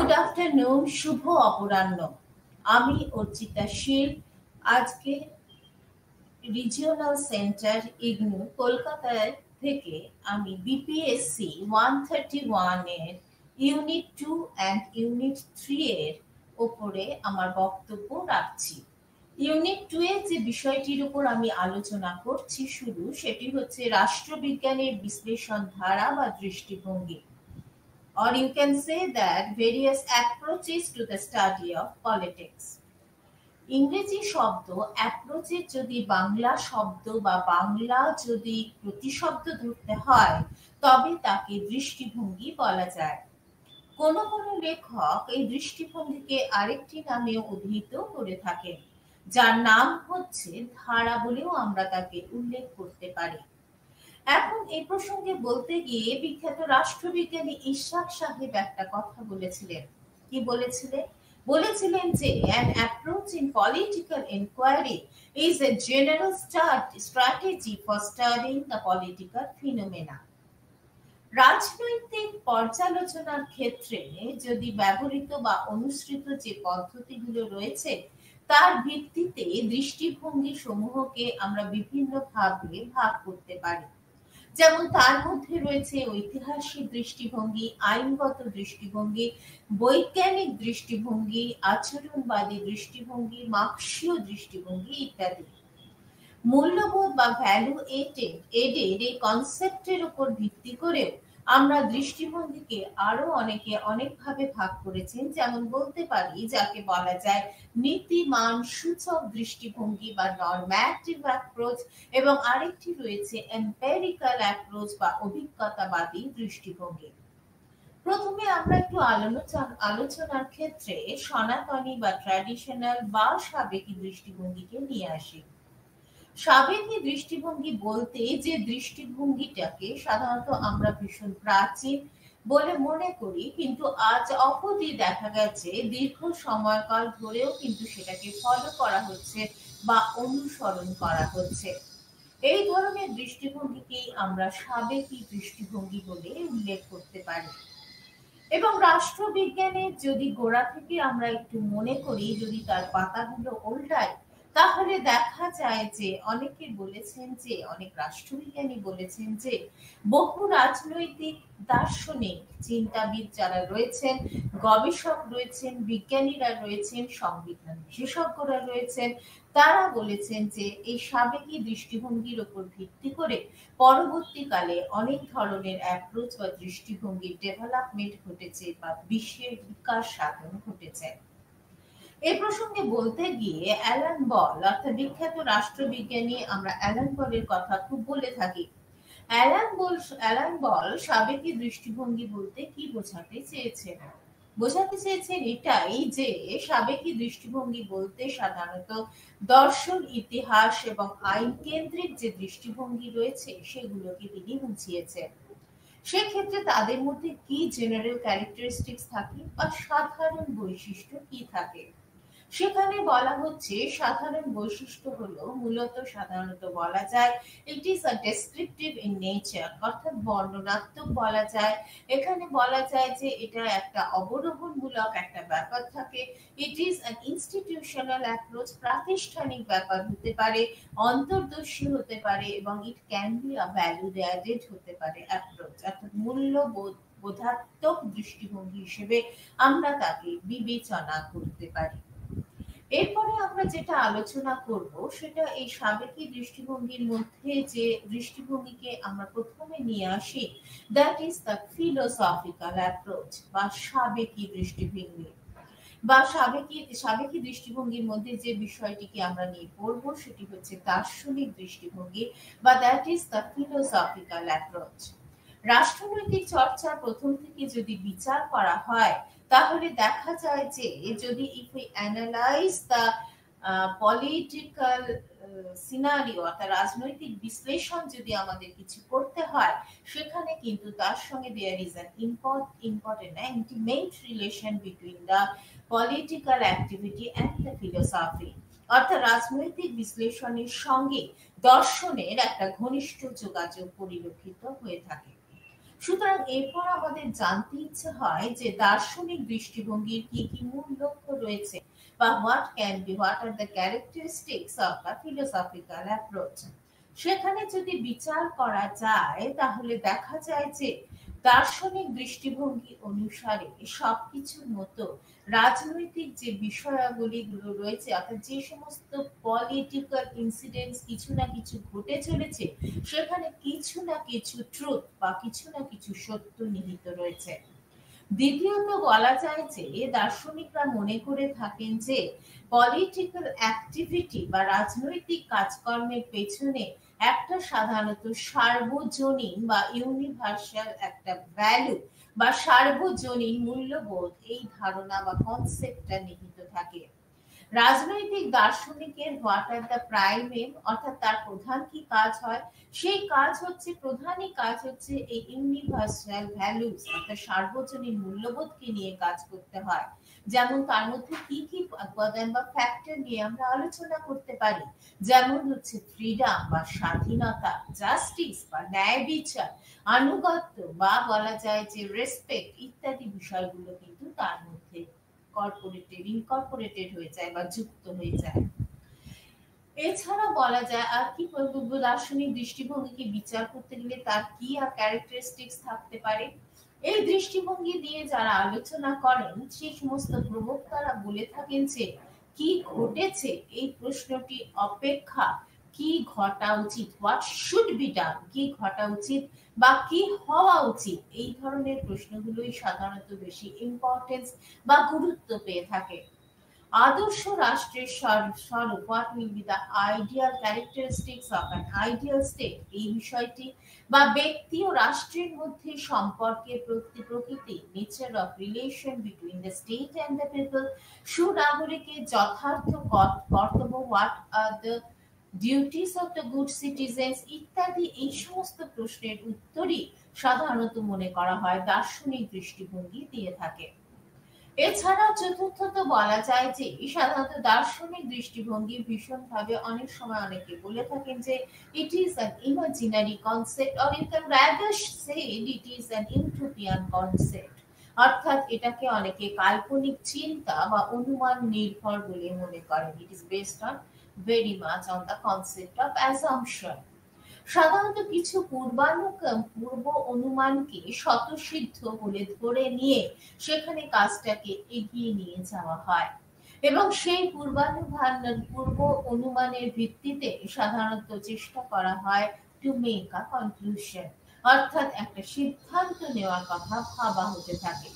Good afternoon, শুভ অপরাহ্ন। আমি অর্চিতা শীল। আজকে regional centre IGNOU কলকাতায় থেকে আমি বিপিএসসি 131 এর ইউনিট 2 অ্যান্ড ইউনিট 3 এর ওপরে আমার বক্তব্য রাখছি। ইউনিট 2 এর যে বিষয়টির উপর আমি আলোচনা করছি সেটি হচ্ছে রাষ্ট্রবিজ্ঞানের বিশ্লেষণ ধারা বা দৃষ্টিভঙ্গি। Or you can say that various approaches to the study of politics. ইংরেজি শব্দ অ্যাপ্রোচের যদি বাংলা শব্দ বা বাংলা যদি প্রতিশব্দ ধরতে হয় তবে তাকে দৃষ্টিভঙ্গি বলা যায়। কোনো কোনো লেখক এই দৃষ্টিভঙ্গিকে আরেকটি নামে অভিহিত করে থাকেন, যার নাম হচ্ছে ধারা বলেও আমরা তাকে উল্লেখ করতে পারি। এখন এই প্রসঙ্গে বলতে গিয়ে বিখ্যাত রাষ্ট্রবিজ্ঞানী ইসহাক সাহেব একটা কথা বলেছিলেন। কি বলেছিলেন? বলেছিলেন যে an approach in political inquiry is a general strategy for studying the political phenomena. রাজনৈতিক পর্যালোচনার ক্ষেত্রে যদি ব্যবহৃত বা অনুসৃত যে পদ্ধতিগুলো রয়েছে তার ভিত্তিতে দৃষ্টিভঙ্গি সমূহকে আমরা বিভিন্ন ভাবে ভাগ করতে পারি। যেমন তার মধ্যে রয়েছে ঐতিহাসিক দৃষ্টিভঙ্গি, আইনগত দৃষ্টিভঙ্গি, বৈজ্ঞানিক দৃষ্টিভঙ্গি, আচরণবাদী দৃষ্টিভঙ্গি, মার্ক্সীয় দৃষ্টিভঙ্গি ইত্যাদি। মূল্যবোধ বা ভ্যালু এডেড এই কনসেপ্টের উপর ভিত্তি করে আমরা দৃষ্টিভঙ্গিকে আরো অনেকে অনেকভাবে ভাগ করেছেন। যেমন বলতে পারি যাকে বলা যায় নীতিমান সূচক দৃষ্টিভঙ্গি বা নরম্যাটিভ অ্যাপ্রোচ, এবং আরেকটি রয়েছে এম্পেরিক্যাল অ্যাপ্রোচ বা অভিজ্ঞতাবাদী দৃষ্টিভঙ্গি। প্রথমে আমরা একটু আলোচনার ক্ষেত্রে সনাতনী বা ট্র্যাডিশনাল বা সাবেকি দৃষ্টিভঙ্গিকে নিয়ে আসি। সাবেকি দৃষ্টিভঙ্গি বলতে যে দৃষ্টিভঙ্গিটাকে সাধারণত আমরা ভীষণ প্রাচীন বলে মনে করি, কিন্তু আজ অবধি দেখা গেছে দীর্ঘ সময়কাল ধরেও কিন্তু সেটাকে ফলো করা হচ্ছে বা অনুসরণ করা হচ্ছে। এই ধরনের দৃষ্টিভঙ্গিকেই আমরা সাবেকি দৃষ্টিভঙ্গি বলে উল্লেখ করতে পারি। এবং রাষ্ট্রবিজ্ঞানের যদি গোড়া থেকে আমরা একটু মনে করি, যদি তার পাতাগুলো উল্টাই, তাহলে দেখা যায় যে অনেকে বলেছেন যে অনেক রাষ্ট্রবিজ্ঞানী বলেছেন যে বহু রাজনৈতিক দার্শনিক চিন্তাবিদ যারা রয়েছেন, গবেষক রয়েছেন, বিজ্ঞানীরা রয়েছেন, সংবিধান বিশেষজ্ঞরা রয়েছেন, তারা বলেছেন যে এই সাবেকি দৃষ্টিভঙ্গির উপর ভিত্তি করে পরবর্তীকালে অনেক ধরনের অ্যাপ্রোচ বা দৃষ্টিভঙ্গির ডেভেলপমেন্ট ঘটেছে বা বিশ্বের বিকাশ সাধন ঘটেছে। এই প্রসঙ্গে বলতে গিয়ে অ্যালান বল, অর্থাৎ বিখ্যাত রাষ্ট্রবিজ্ঞানী, আমরা অ্যালান বলের কথা খুব বলে থাকি। অ্যালান বল সাবেকি দৃষ্টিভঙ্গি বলতে কি বোঝাতে চেয়েছেন? বোঝাতে চেয়েছেন এটাই যে সাবেকি দৃষ্টিভঙ্গি বলতে সাধারণত দর্শন, ইতিহাস এবং আইন কেন্দ্রিক যে দৃষ্টিভঙ্গি রয়েছে সেগুলোকে তিনি বুঝিয়েছেন। সেক্ষেত্রে তাদের মধ্যে কি জেনারেল ক্যারেক্টারিস্টিক্স থাকে বা সাধারণ বৈশিষ্ট্য কি থাকে, সেখানে বলা হচ্ছে সাধারণ বৈশিষ্ট্য হলো মূলত সাধারণত বলা যায় it is a descriptive in nature, অর্থাৎ বর্ণনাত্মক বলা যায়। এখানে বলা যায় যে এটা একটা অবরোহণমূলক একটা ব্যাপার থাকে। It is an institutional approach, প্রাতিষ্ঠানিক ব্যাপার হতে পারে, অন্তর্দর্শী হতে পারে, এবং it can be a value added হতে পারে অ্যাপ্রোচ, অর্থাৎ মূল্যবোধ বোধাত্মক দৃষ্টিভঙ্গি হিসেবে আমরা তাকে বিবেচনা করতে পারি। এরপরে আমরা যেটা আলোচনা করব সেটা এই সাবেকি দৃষ্টিভঙ্গির মধ্যে যে দৃষ্টিভঙ্গিকে আমরা প্রথমে নিয়ে আসি, that is the philosophical approach বা সাবেকি দৃষ্টিভঙ্গি। বা সাবেকি দৃষ্টিভঙ্গির মধ্যে যে বিষয়টিকে আমরা নিয়ে পড়ব সেটি হচ্ছে দার্শনিক দৃষ্টিভঙ্গি বা that is the philosophical approach. রাষ্ট্রনৈতিক চর্চার প্রথম থেকে যদি বিচার করা হয় তাহলে দেখা যায় যে যদি if we analyze the political scenario, অর্থাৎ রাজনৈতিক বিশ্লেষণ যদি আমাদের কিছু করতে হয়, সেখানে কিন্তু তার সঙ্গে there is an important intimate relation between the political activity and the philosophy, অর্থাৎ রাজনৈতিক বিশ্লেষণের সঙ্গে দর্শনের একটা ঘনিষ্ঠ যোগাযোগ পরিলক্ষিত হয়ে থাকে। সুতরাং এরপর আমাদের জানতে ইচ্ছে হয় যে দার্শনিক দৃষ্টিভঙ্গির কি কি মূল লক্ষ্য রয়েছে, বা what are the characteristics of the philosophical approach. সেখানে যদি বিচার করা যায় তাহলে দেখা যায় যে দার্শনিক দৃষ্টিভঙ্গি অনুসারে সবকিছুর মতো রাজনৈতিক যে বিষয়াবলীগুলো রয়েছে, অর্থাৎ যে সমস্ত পলিটিক্যাল ইনসিডেন্টস কিছু না কিছু ঘটে চলেছে, সেখানে কিছু না কিছু ট্রুথ বা কিছু না কিছু সত্য নিহিত রয়েছে। দ্বিতীয়ত বলা যায় যে দার্শনিকরা মনে করে থাকেন যে পলিটিক্যাল অ্যাক্টিভিটি বা রাজনৈতিক কাজকর্মের পেছনে একটা সাধারণত সার্বজনীন বা ইউনিভার্সাল একটা ভ্যালু বা সার্বজনীন মূল্যবোধ, এই ধারণা বা কনসেপ্টটা নিহিত থাকে। রাজনৈতিক দার্শনিকের what are the prime aim, অর্থাৎ তার প্রধান কি কাজ হয়, সেই কাজ হচ্ছে, প্রধানই কাজ হচ্ছে এই ইউনিভার্সাল ভ্যালুস অর্থাৎ সার্বজনীন মূল্যবোধকে নিয়ে কাজ করতে হয়। যেমন তার মধ্যে কি কি উপাদান বা ফ্যাক্টর নিয়ে আমরা আলোচনা করতে পারি, যেমন হচ্ছে ফ্রিডম বা স্বাধীনতা, জাস্টিস বা ন্যায় বিচার, আনুগত্য বা বলা যায় যে রেসপেক্ট ইত্যাদি বিষয়গুলো কিন্তু তার মধ্যে ইনকর্পোরেটেড হয়ে যায় বা যুক্ত হয়ে যায়। এছাড়া বলা যায় আর কি দার্শনিক দৃষ্টিভঙ্গিকে বিচার করতে গেলে তার কি আর ক্যারেক্টারিস্টিক্স থাকতে পারে। এই দৃষ্টিভঙ্গি দিয়ে যারা আলোচনা করেন সেই সমস্ত প্রবক্তারা বলে থাকেন যে কি ঘটেছে এই প্রশ্নটি অপেক্ষা কি ঘটা উচিত, হোয়াট শুড বি ডান, কি ঘটা উচিত বা কি হওয়া উচিত, এই ধরনের প্রশ্নগুলোই সাধারণত বেশি ইম্পর্টেন্স বা গুরুত্ব পেয়ে থাকে। আদর্শ রাষ্ট্রের স্বরূপ, what will be the ideal characteristics of an ideal state, এই বিষয়টি বা ব্যক্তি ও রাষ্ট্রের মধ্যে সম্পর্কের প্রকৃতি, nature of relation between the state and the people, সুনাগরিকের যথার্থ কর্তব্য, what are the duties of the good citizens ইত্যাদি, এই সমস্ত প্রশ্নের উত্তরই সাধারণত মনে করা হয় দার্শনিক দৃষ্টিভঙ্গি দিয়ে থাকে। এছাড়াও চতুর্থত বলা যায় যে সাধারণত দার্শনিক দৃষ্টিভঙ্গি ভীষণভাবে অনেক সময় অনেকে বলে থাকেন যে it is an imaginary concept, or you can rather say it is an utopian concept, অর্থাৎ এটাকে অনেকে কাল্পনিক চিন্তা বা অনুমান নির্ভর বলে মনে করেন। It is based on very much on the concept of assumption. সাধারণত কিছু পূর্ব অনুমানকে স্বতঃসিদ্ধ বলে ধরে নিয়ে সেখানে কাজটাকে এগিয়ে নিয়ে যাওয়া হয় এবং সেই পূর্ব অনুমানের ভিত্তিতে সাধারণত চেষ্টা করা হয় টু মেক আ কনক্লুশন, অর্থাৎ একটা সিদ্ধান্ত নেওয়ার কথা ভাবা হতে থাকে।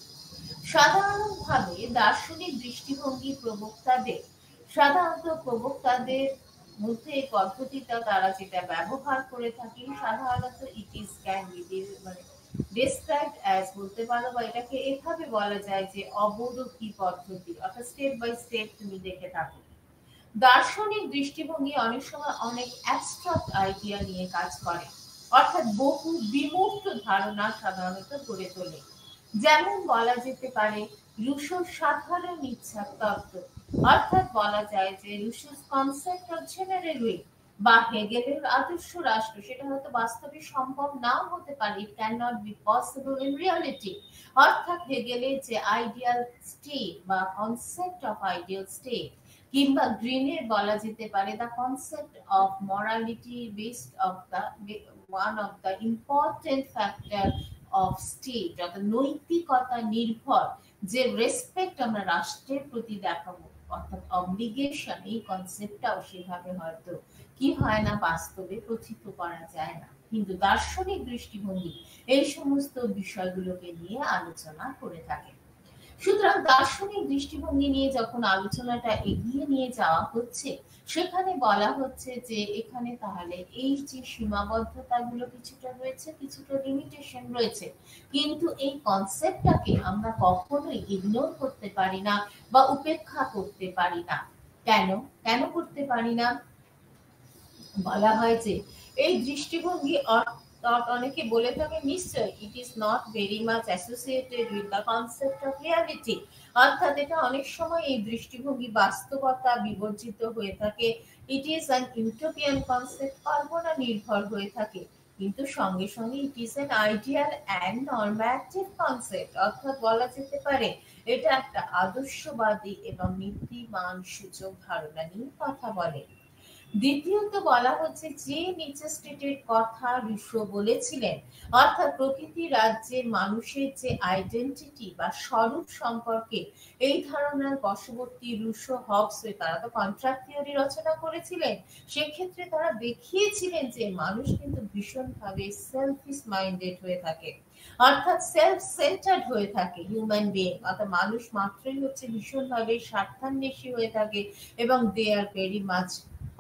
সাধারণভাবে দার্শনিক দৃষ্টিভঙ্গি প্রবক্তাদের মধ্যে এই পদ্ধতিটা তারা যেটা ব্যবহার করে থাকি, সাধারণত ইট ইজ ক্যান বি মানে ডেসক্রাইবড অ্যাজ, বলতে পারো বা এটাকে এভাবে বলা যায় যে অবরোহী পদ্ধতি, অর্থাৎ স্টেপ বাই স্টেপ তুমি দেখে থাকো। দার্শনিক দৃষ্টিভঙ্গি অনেক সময় অনেক অ্যাবস্ট্রাক্ট আইডিয়া নিয়ে কাজ করে, অর্থাৎ বহু বিমূর্ত ধারণা সাধারণত গড়ে তোলে। যেমন বলা যেতে পারে রুশোর সাধারণ ইচ্ছার তত্ত্ব, অর্থাৎ বলা যায় যে রুশোর কনসেপ্ট অফ জেনারেল উইল, বা হেগেলের আদর্শ রাষ্ট্র, সেটা হয়তো বাস্তবে সম্ভব নাও হতে পারে, it can not be possible in reality, অর্থাৎ হেগেলের যে আইডিয়াল স্টেট বা কনসেপ্ট অফ আইডিয়াল স্টেট, কিংবা গ্রিনের বলা যেতে পারে the concept of morality based of the one of the important factor of state, অর্থাৎ নৈতিকতা নির্ভর যে রেসপেক্ট আমরা রাষ্ট্রের প্রতি দেখাবো, অর্থাৎ অব্লিগেশন, এই কনসেপ্টটাও সেভাবে হয়তো কি হয় না, বাস্তবে প্রথিত করা যায় না। কিন্তু দার্শনিক দৃষ্টিভঙ্গি এই সমস্ত বিষয়গুলোকে নিয়ে আলোচনা করে থাকে। সুতরাং দার্শনিক দৃষ্টিভঙ্গি নিয়ে যখন আলোচনাটা এগিয়ে নিয়ে যাওয়া হচ্ছে, সেখানে বলা হচ্ছে যে এখানে তাহলে এই যে সীমাবদ্ধতাগুলো কিছুটা রয়েছে, কিছুটা লিমিটেশন রয়েছে, কিন্তু এই কনসেপ্টটাকে আমরা কখনোই ইগনোর করতে পারি না বা উপেক্ষা করতে পারি না। কেন কেন করতে পারি না? বলা হয় যে এই দৃষ্টিভঙ্গি অনেকে বলে থাকে নিশ্চয় it is not very much associated with the concept of reality, অর্থাৎ এটা অনেক সময় এই দৃষ্টিভঙ্গি বাস্তবতা বিবর্জিত হয়ে থাকে, it is an utopian concept, কল্পনা নির্ভর হয়ে থাকে। কিন্তু সঙ্গে সঙ্গে it is an ideal and normative concept, অর্থাৎ বলা যেতে পারে এটা একটা আদর্শবাদী এবং নীতিমান সূচক ধারণা নিয়ে কথা বলে। দ্বিতীয়ত বলা হচ্ছে যে নিচে স্টেটের কথা রুশো বলেছিলেন, অর্থাৎ প্রকৃতি রাজ্যের মানুষের যে আইডেন্টিটি বা স্বরূপ সম্পর্কে এই ধারণার বশবর্তী রুশো, হবস তারা তো কন্ট্রাক্ট থিওরি রচনা করেছিলেন। সেক্ষেত্রে তারা দেখিয়েছিলেন যে মানুষ কিন্তু ভীষণভাবে সেলফিশ মাইন্ডেড হয়ে থাকে, অর্থাৎ সেলফ সেন্টার্ড হয়ে থাকে। হিউম্যান বিইং অর্থাৎ মানুষ মাত্রই হচ্ছে ভীষণভাবে স্বার্থান্বেষী হয়ে থাকে এবং they are very much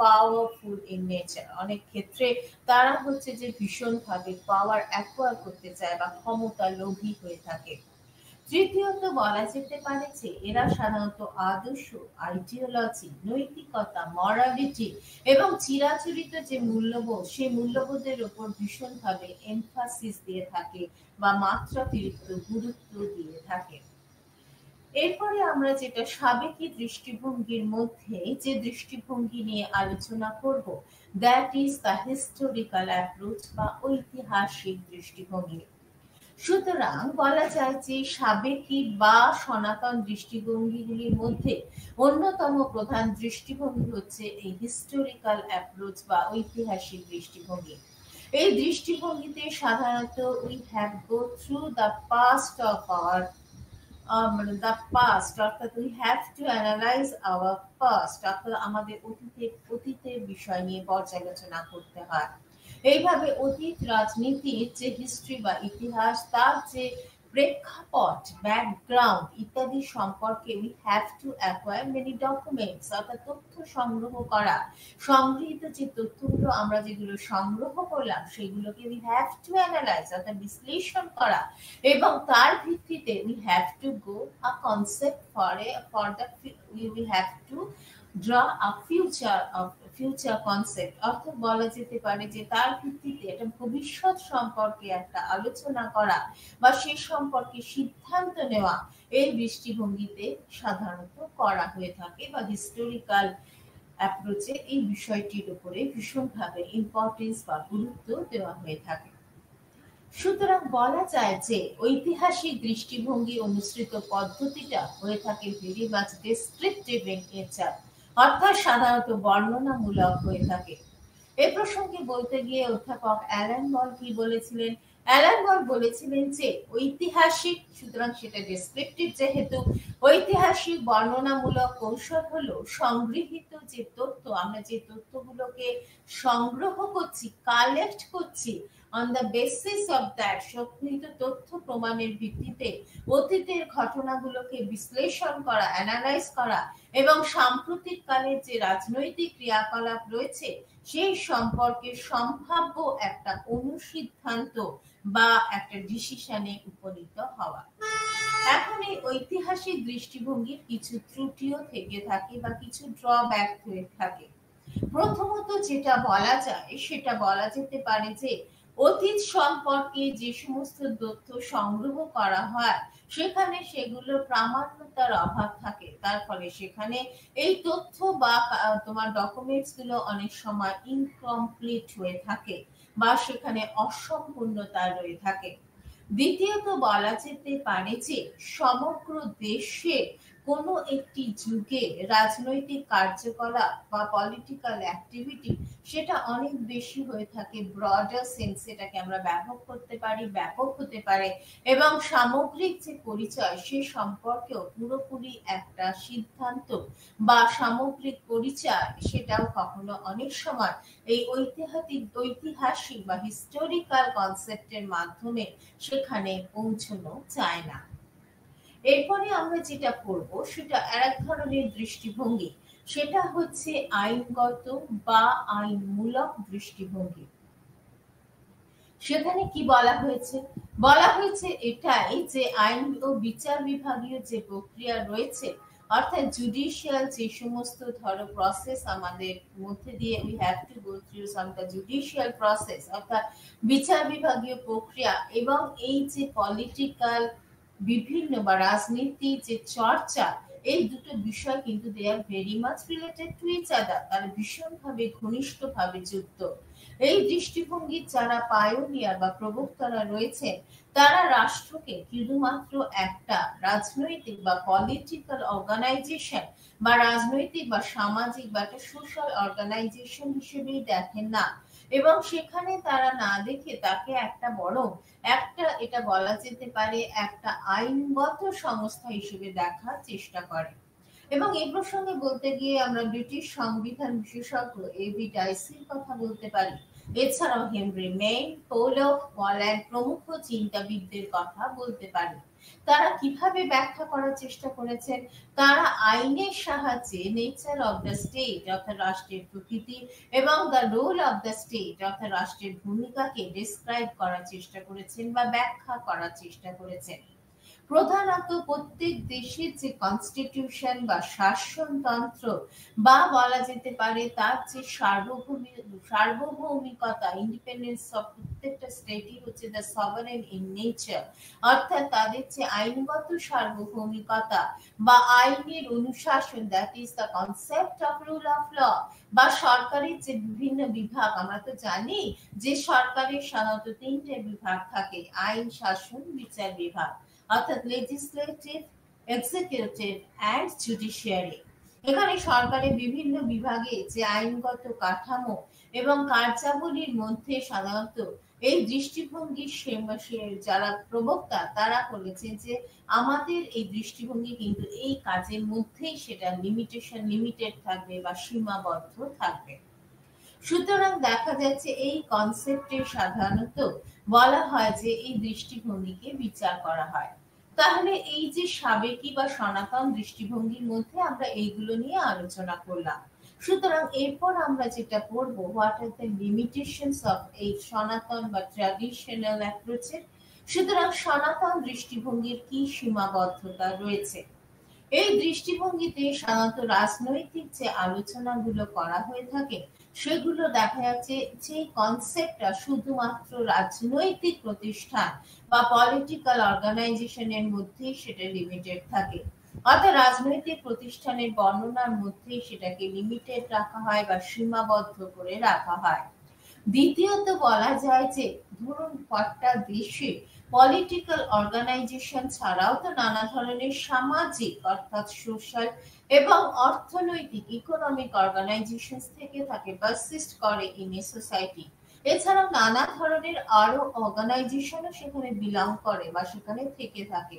powerful in nature. অনেক ক্ষেত্রে তারা হচ্ছে যে ভীষণভাবে পাওয়ার অ্যাকোয়ার করতে চায় বা ক্ষমতা লোভী হয়ে থাকে। তৃতীয়ত বলা যেতে পারে যে এরা সাধারণত আদর্শ, আইডিওলজি, নৈতিকতা, মরালিটি এবং চিরাচরিত যে মূল্যবোধ সেই মূল্যবোধের উপর ভীষণভাবে এমফাসিস দিয়ে থাকে বা মাত্রাতিরিক্ত গুরুত্ব দিয়ে থাকে। এরপরে আমরা যেটা সাবেকি দৃষ্টিভঙ্গির মধ্যে যে দৃষ্টিভঙ্গি নিয়ে আলোচনা করব, that is the historical approach বা ঐতিহাসিক দৃষ্টিভঙ্গি। সুতরাং বলা যায় যে সাবেকি বা সনাতন দৃষ্টিভঙ্গিগুলির মধ্যে অন্যতম প্রধান দৃষ্টিভঙ্গি হচ্ছে এই হিস্টোরিক্যাল অ্যাপ্রোচ বা ঐতিহাসিক দৃষ্টিভঙ্গি। এই দৃষ্টিভঙ্গিতে সাধারণত we have go through the past of our the past, অর্থাৎ we have to analyze our past, অর্থাৎ আমাদের অতীতের বিষয় নিয়ে পর্যালোচনা করতে হয়। এইভাবে অতীত রাজনীতির যে হিস্ট্রি বা ইতিহাস, তার যে প্রেক্ষাপট, ব্যাকগ্রাউন্ড ইত্যাদি সম্পর্কে we have to acquire many documents, অর্থাৎ তথ্য সংগ্রহ করা। সংগৃহীত যে তথ্যগুলো আমরা যেগুলো সংগ্রহ করলাম সেগুলোকে we have to analyze, অর্থাৎ বিশ্লেষণ করা, এবং তার ভিত্তিতে we have to go a concept we have to draw a future concept, অর্থাৎ বলা যেতে পারে যে তার ভিত্তিতে একটা ভবিষ্যৎ সম্পর্কে একটা আলোচনা করা বা সে সম্পর্কে সিদ্ধান্ত নেওয়া এই দৃষ্টিভঙ্গিতে সাধারণত করা হয়ে থাকে বা হিস্টোরিক্যাল অ্যাপ্রোচে এই বিষয়টির উপরে ভীষণভাবে ইম্পর্টেন্স বা গুরুত্ব দেওয়া হয়ে থাকে। সুতরাং বলা যায় যে ঐতিহাসিক দৃষ্টিভঙ্গি অনুসৃত পদ্ধতিটা হয়ে থাকে very much descriptive in nature, অর্থাৎ সাধারণত বর্ণনামূলক হয়ে থাকে। এ প্রসঙ্গে বলতে গিয়ে অধ্যাপক অ্যালান বল কি বলেছিলেন? অ্যালান বল বলেছিলেন যে ঐতিহাসিক, সুতরাং সেটা ডেসক্রিপটিভ যেহেতু, ঐতিহাসিক বর্ণনামূলক কৌশল হলো সংগৃহীত যে তথ্য, আমরা যে তথ্যগুলোকে সংগ্রহ করছি, কালেক্ট করছি, on the basis of that সংগৃহীত তথ্য প্রমাণের ভিত্তিতে অতীতের ঘটনাগুলোকে বিশ্লেষণ করা, অ্যানালাইজ করা এবং সাম্প্রতিক কালের যে রাজনৈতিক ক্রিয়াকলাপ রয়েছে সেই সম্পর্কে সম্ভাব্য একটা অনুসিদ্ধান্ত বা একটা ডিসিশনে উপনীত হওয়া। এখন এই ঐতিহাসিক দৃষ্টিভঙ্গির কিছু ত্রুটিও থেকে থাকে বা কিছু ড্রব্যাক হয়ে থাকে। প্রথমত যেটা বলা যায় সেটা বলা যেতে পারে যে অতীত সম্পর্কে যে সমস্ত তথ্য সংগ্রহ করা হয় সেখানে সেগুলো প্রামাণ্যতার অভাব থাকে, তার ফলে সেখানে এই তথ্য বা তোমার ডকুমেন্টস গুলো অনেক সময় ইনকমপ্লিট হয়ে থাকে বা সেখানে অসম্পূর্ণতা রয়ে থাকে। দ্বিতীয়ত বলা যেতে পারে যে সমগ্র দেশে কোনো একটি যুগে রাজনৈতিক কার্যকলাপ বা পলিটিক্যাল অ্যাক্টিভিটি সেটা অনেক বেশি হয়ে থাকে, ব্রডার সেন্স এটাকে আমরা ব্যাপক করতে পারি, ব্যাপক হতে পারে, এবং সামগ্রিক যে পরিচয় সে সম্পর্কেও পুরোপুরি একটা সিদ্ধান্ত বা সামগ্রিক পরিচয় সেটাও কখনো অনেক সময় এই ঐতিহাসিক বা হিস্টোরিক্যাল কনসেপ্টের মাধ্যমে সেখানে পৌঁছানো যায় না। এরপরে আমরা যেটা করব সেটা এক ধরনের দৃষ্টিভঙ্গি, সেটা হচ্ছে আইনগত বা আইনমূলক দৃষ্টিভঙ্গি। সেখানে কি বলা হয়েছে? বলা হয়েছে এটাই যে আইন ও বিচার বিভাগীয় যে প্রক্রিয়া রয়েছে, অর্থাৎ জুডিশিয়াল যে সমস্ত ধরো প্রসেস আমাদের মধ্যে দিয়ে we have to go through some the judicial process, অর্থাৎ বিচার বিভাগীয় প্রক্রিয়া এবং এই যে পলিটিক্যাল বিভিন্ন বা রাজনীতি যে চর্চা, এই দুটো বিষয় কিন্তু they are very much related to each other, তারা ভীষণভাবে ঘনিষ্ঠভাবে যুক্ত। এই দৃষ্টিভঙ্গির যারা পায়োনিয়ার বা প্রবক্তারা রয়েছেন, তারা রাষ্ট্রকে শুধুমাত্র একটা রাজনৈতিক বা পলিটিক্যাল অর্গানাইজেশন বা রাজনৈতিক বা সামাজিক বা একটা সোশ্যাল অর্গানাইজেশন হিসেবেই দেখেন না, এবং সেখানে তারা না দেখে তাকে একটা বরং একটা, এটা বলা যেতে পারে, একটা আইনগত সংস্থা হিসেবে দেখার চেষ্টা করে। এবং এই প্রসঙ্গে বলতে গিয়ে আমরা ব্রিটিশ সংবিধান বিশেষজ্ঞ এবি ডাইসির কথা বলতে পারি। এছাড়াও হেনরি মেইন, পোলক, মল্যান্ড প্রমুখ চিন্তাবিদদের কথা বলতে পারি। তারা কিভাবে ব্যাখ্যা করার চেষ্টা করেছেন? তারা আইনের সাহায্যে নেচার অফ দ্য স্টেট অর্থাৎ রাষ্ট্রের প্রকৃতি এবং the role of the state অর্থাৎ রাষ্ট্রের ভূমিকাকে ডিসক্রাইব করার চেষ্টা করেছেন বা ব্যাখ্যা করার চেষ্টা করেছেন। প্রধানত প্রত্যেক দেশের যে কনস্টিটিউশন বা শাসনতন্ত্র বা বলা যেতে পারে তার যে সার্বভৌমিকতা, ইন্ডিপেন্ডেন্স অফ প্রত্যেকটা স্টেটই হচ্ছে দ্য সভারেন ইন নেচার, অর্থাৎ তাদের যে আইনগত সার্বভৌমিকতা বা আইনের অনুশাসন, that is the concept of rule of law, বা সরকারের যে বিভিন্ন বিভাগ, আমরা তো জানি যে সরকারের সাধারণত তিনটে বিভাগ থাকে, আইন, শাসন, বিচার বিভাগ, অর্থাৎ লেজিসলেটিভ, এক্সিকিউটিভ অ্যান্ড জুডিশিয়ারি। এখানে সরকারের বিভিন্ন বিভাগে যে আইনগত কাঠামো এবং কার্যাবলীর মধ্যে সাধারণত এই দৃষ্টিভঙ্গির যারা প্রবক্তা তারা বলেছেন যে আমাদের এই দৃষ্টিভঙ্গি কিন্তু এই কাজের মধ্যেই সেটা লিমিটেড থাকবে বা সীমাবদ্ধ থাকবে। সুতরাং দেখা যাচ্ছে এই কনসেপ্টে সাধারণত বলা হয় যে এই দৃষ্টিভঙ্গিকে বিচার করা হয়। তাহলে এই যে সাবেকি বা সনাতন দৃষ্টিভঙ্গির মধ্যে আমরা এইগুলো নিয়ে আলোচনা করলাম। সুতরাং এরপর আমরা যেটা পড়বো, what are the limitations of এই সনাতন বা ট্র্যাডিশনাল অ্যাপ্রোচের। সুতরাং সনাতন দৃষ্টিভঙ্গির কি সীমাবদ্ধতা রয়েছে? এই দৃষ্টিভঙ্গিতে সাধারণত রাজনৈতিক যে আলোচনাগুলো করা হয়ে থাকে সেগুলো দেখা যাচ্ছে যে কনসেপ্টটা শুধুমাত্র রাজনৈতিক প্রতিষ্ঠান বা পলিটিক্যাল অর্গানাইজেশনের মধ্যেই সেটা লিমিটেড থাকে, অর্থাৎ রাজনৈতিক প্রতিষ্ঠানের বর্ণনার মধ্যেই সেটাকে লিমিটেড রাখা হয় বা সীমাবদ্ধ করে রাখা হয়। দ্বিতীয়ত বলা যায় যে ধরুন কয়েকটা দেশে পলিটিক্যাল অর্গানাইজেশন ছাড়াও তো নানা ধরনের সামাজিক অর্থাৎ সোশ্যাল এবং অর্থনৈতিক ইকোনমিক অর্গানাইজেশন থেকে থাকে, পারসিস্ট করে ইন এ সোসাইটি। এছাড়াও নানা ধরনের আরো অর্গানাইজেশনও সেখানে বিলং করে বা সেখানে থেকে থাকে,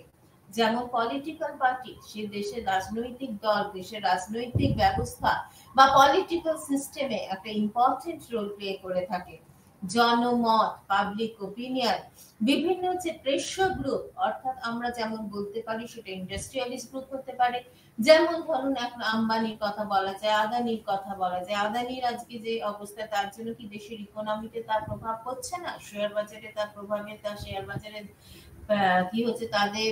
যেমন পলিটিক্যাল পার্টি, সে দেশের রাজনৈতিক দল, দেশের রাজনৈতিক ব্যবস্থা বা পলিটিক্যাল সিস্টেমে একটা ইম্পর্টেন্ট রোল প্লে করে থাকে। জনমত, পাবলিক ওপিনিয়ন, বিভিন্ন যে প্রেশার গ্রুপ, অর্থাৎ আমরা যেমন বলতে পারি সেটা ইন্ডাস্ট্রিয়ালিস্ট গ্রুপ হতে পারে, যেমন ধরুন এখন আম্বানির কথা বলা যায়, আদানির কথা বলা যায়। আদানির আজকে যে অবস্থা, তার জন্য কি দেশের ইকোনমিতে তার প্রভাব পড়ছে না? শেয়ার বাজারে তার প্রভাবে তার শেয়ার বাজারে কি হচ্ছে, তাদের